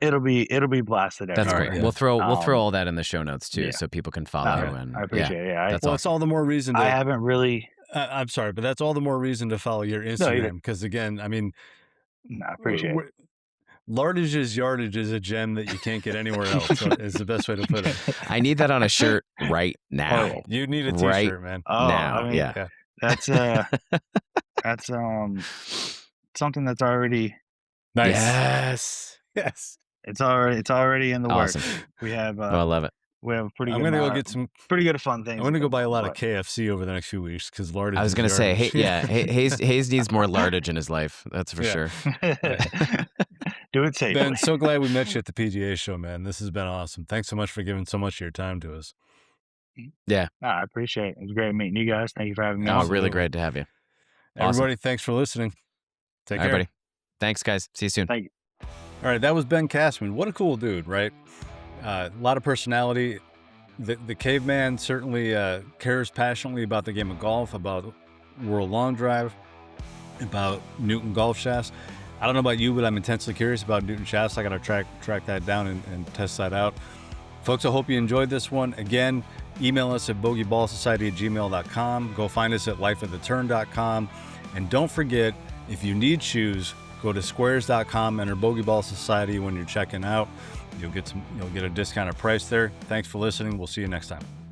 Speaker 2: it'll be blasted
Speaker 3: That's
Speaker 2: everywhere.
Speaker 3: great.
Speaker 1: yeah.
Speaker 3: We'll throw all that in the show notes too,
Speaker 2: yeah.
Speaker 3: so people can follow. And
Speaker 2: I appreciate it. Yeah,
Speaker 3: that's
Speaker 1: Well,
Speaker 3: awesome.
Speaker 1: it's all the more reason to.
Speaker 2: I haven't really.
Speaker 1: I'm sorry, but that's all the more reason to follow your Instagram because, again, I mean,
Speaker 2: I appreciate it.
Speaker 1: Lardage's Yardage is a gem that you can't get anywhere else. So is the best way to put it.
Speaker 3: I need that on a shirt right now.
Speaker 2: Oh,
Speaker 1: You need a
Speaker 3: Right.
Speaker 1: T-shirt, man.
Speaker 2: Oh,
Speaker 3: Now,
Speaker 2: I mean,
Speaker 3: yeah.
Speaker 2: that's that's something that's already
Speaker 1: Nice.
Speaker 3: Yes.
Speaker 1: Yes.
Speaker 2: it's already in the
Speaker 3: Awesome.
Speaker 2: works. We have
Speaker 3: Oh, I love it.
Speaker 2: we have a pretty
Speaker 1: I'm
Speaker 2: good
Speaker 1: gonna go
Speaker 2: amount
Speaker 1: get
Speaker 2: of-
Speaker 1: some.
Speaker 2: pretty good fun things.
Speaker 1: I'm gonna go buy a lot of
Speaker 2: but-
Speaker 1: KFC over the next few weeks because Lardage.
Speaker 3: I was
Speaker 1: is
Speaker 3: gonna say,
Speaker 1: Yardage.
Speaker 3: Hayes needs more Lardage in his life. That's for
Speaker 1: Yeah.
Speaker 3: sure.
Speaker 2: Do it safely.
Speaker 1: Ben, so glad we met you at the PGA show, man. This has been awesome. Thanks so much for giving so much of your time to us.
Speaker 2: I appreciate it. It was great meeting you guys. Thank you for having me
Speaker 3: Oh,
Speaker 2: on.
Speaker 3: really
Speaker 1: Absolutely.
Speaker 3: great to have you. Awesome.
Speaker 1: Everybody, thanks for listening. Take care.
Speaker 3: Everybody. Thanks, guys. See you soon.
Speaker 2: Thank you.
Speaker 1: All right, that was Ben Kassman. What a cool dude, right? A lot of personality. The caveman certainly cares passionately about the game of golf, about World Long Drive, about Newton golf shafts. I don't know about you, but I'm intensely curious about Newton shafts. I got to track that down and test that out. Folks, I hope you enjoyed this one. Again, email us at bogieballsociety@gmail.com. Go find us at lifeattheturn.com. And don't forget, if you need shoes, go to squares.com, enter Bogey Ball Society when you're checking out. You'll get a discounted price there. Thanks for listening. We'll see you next time.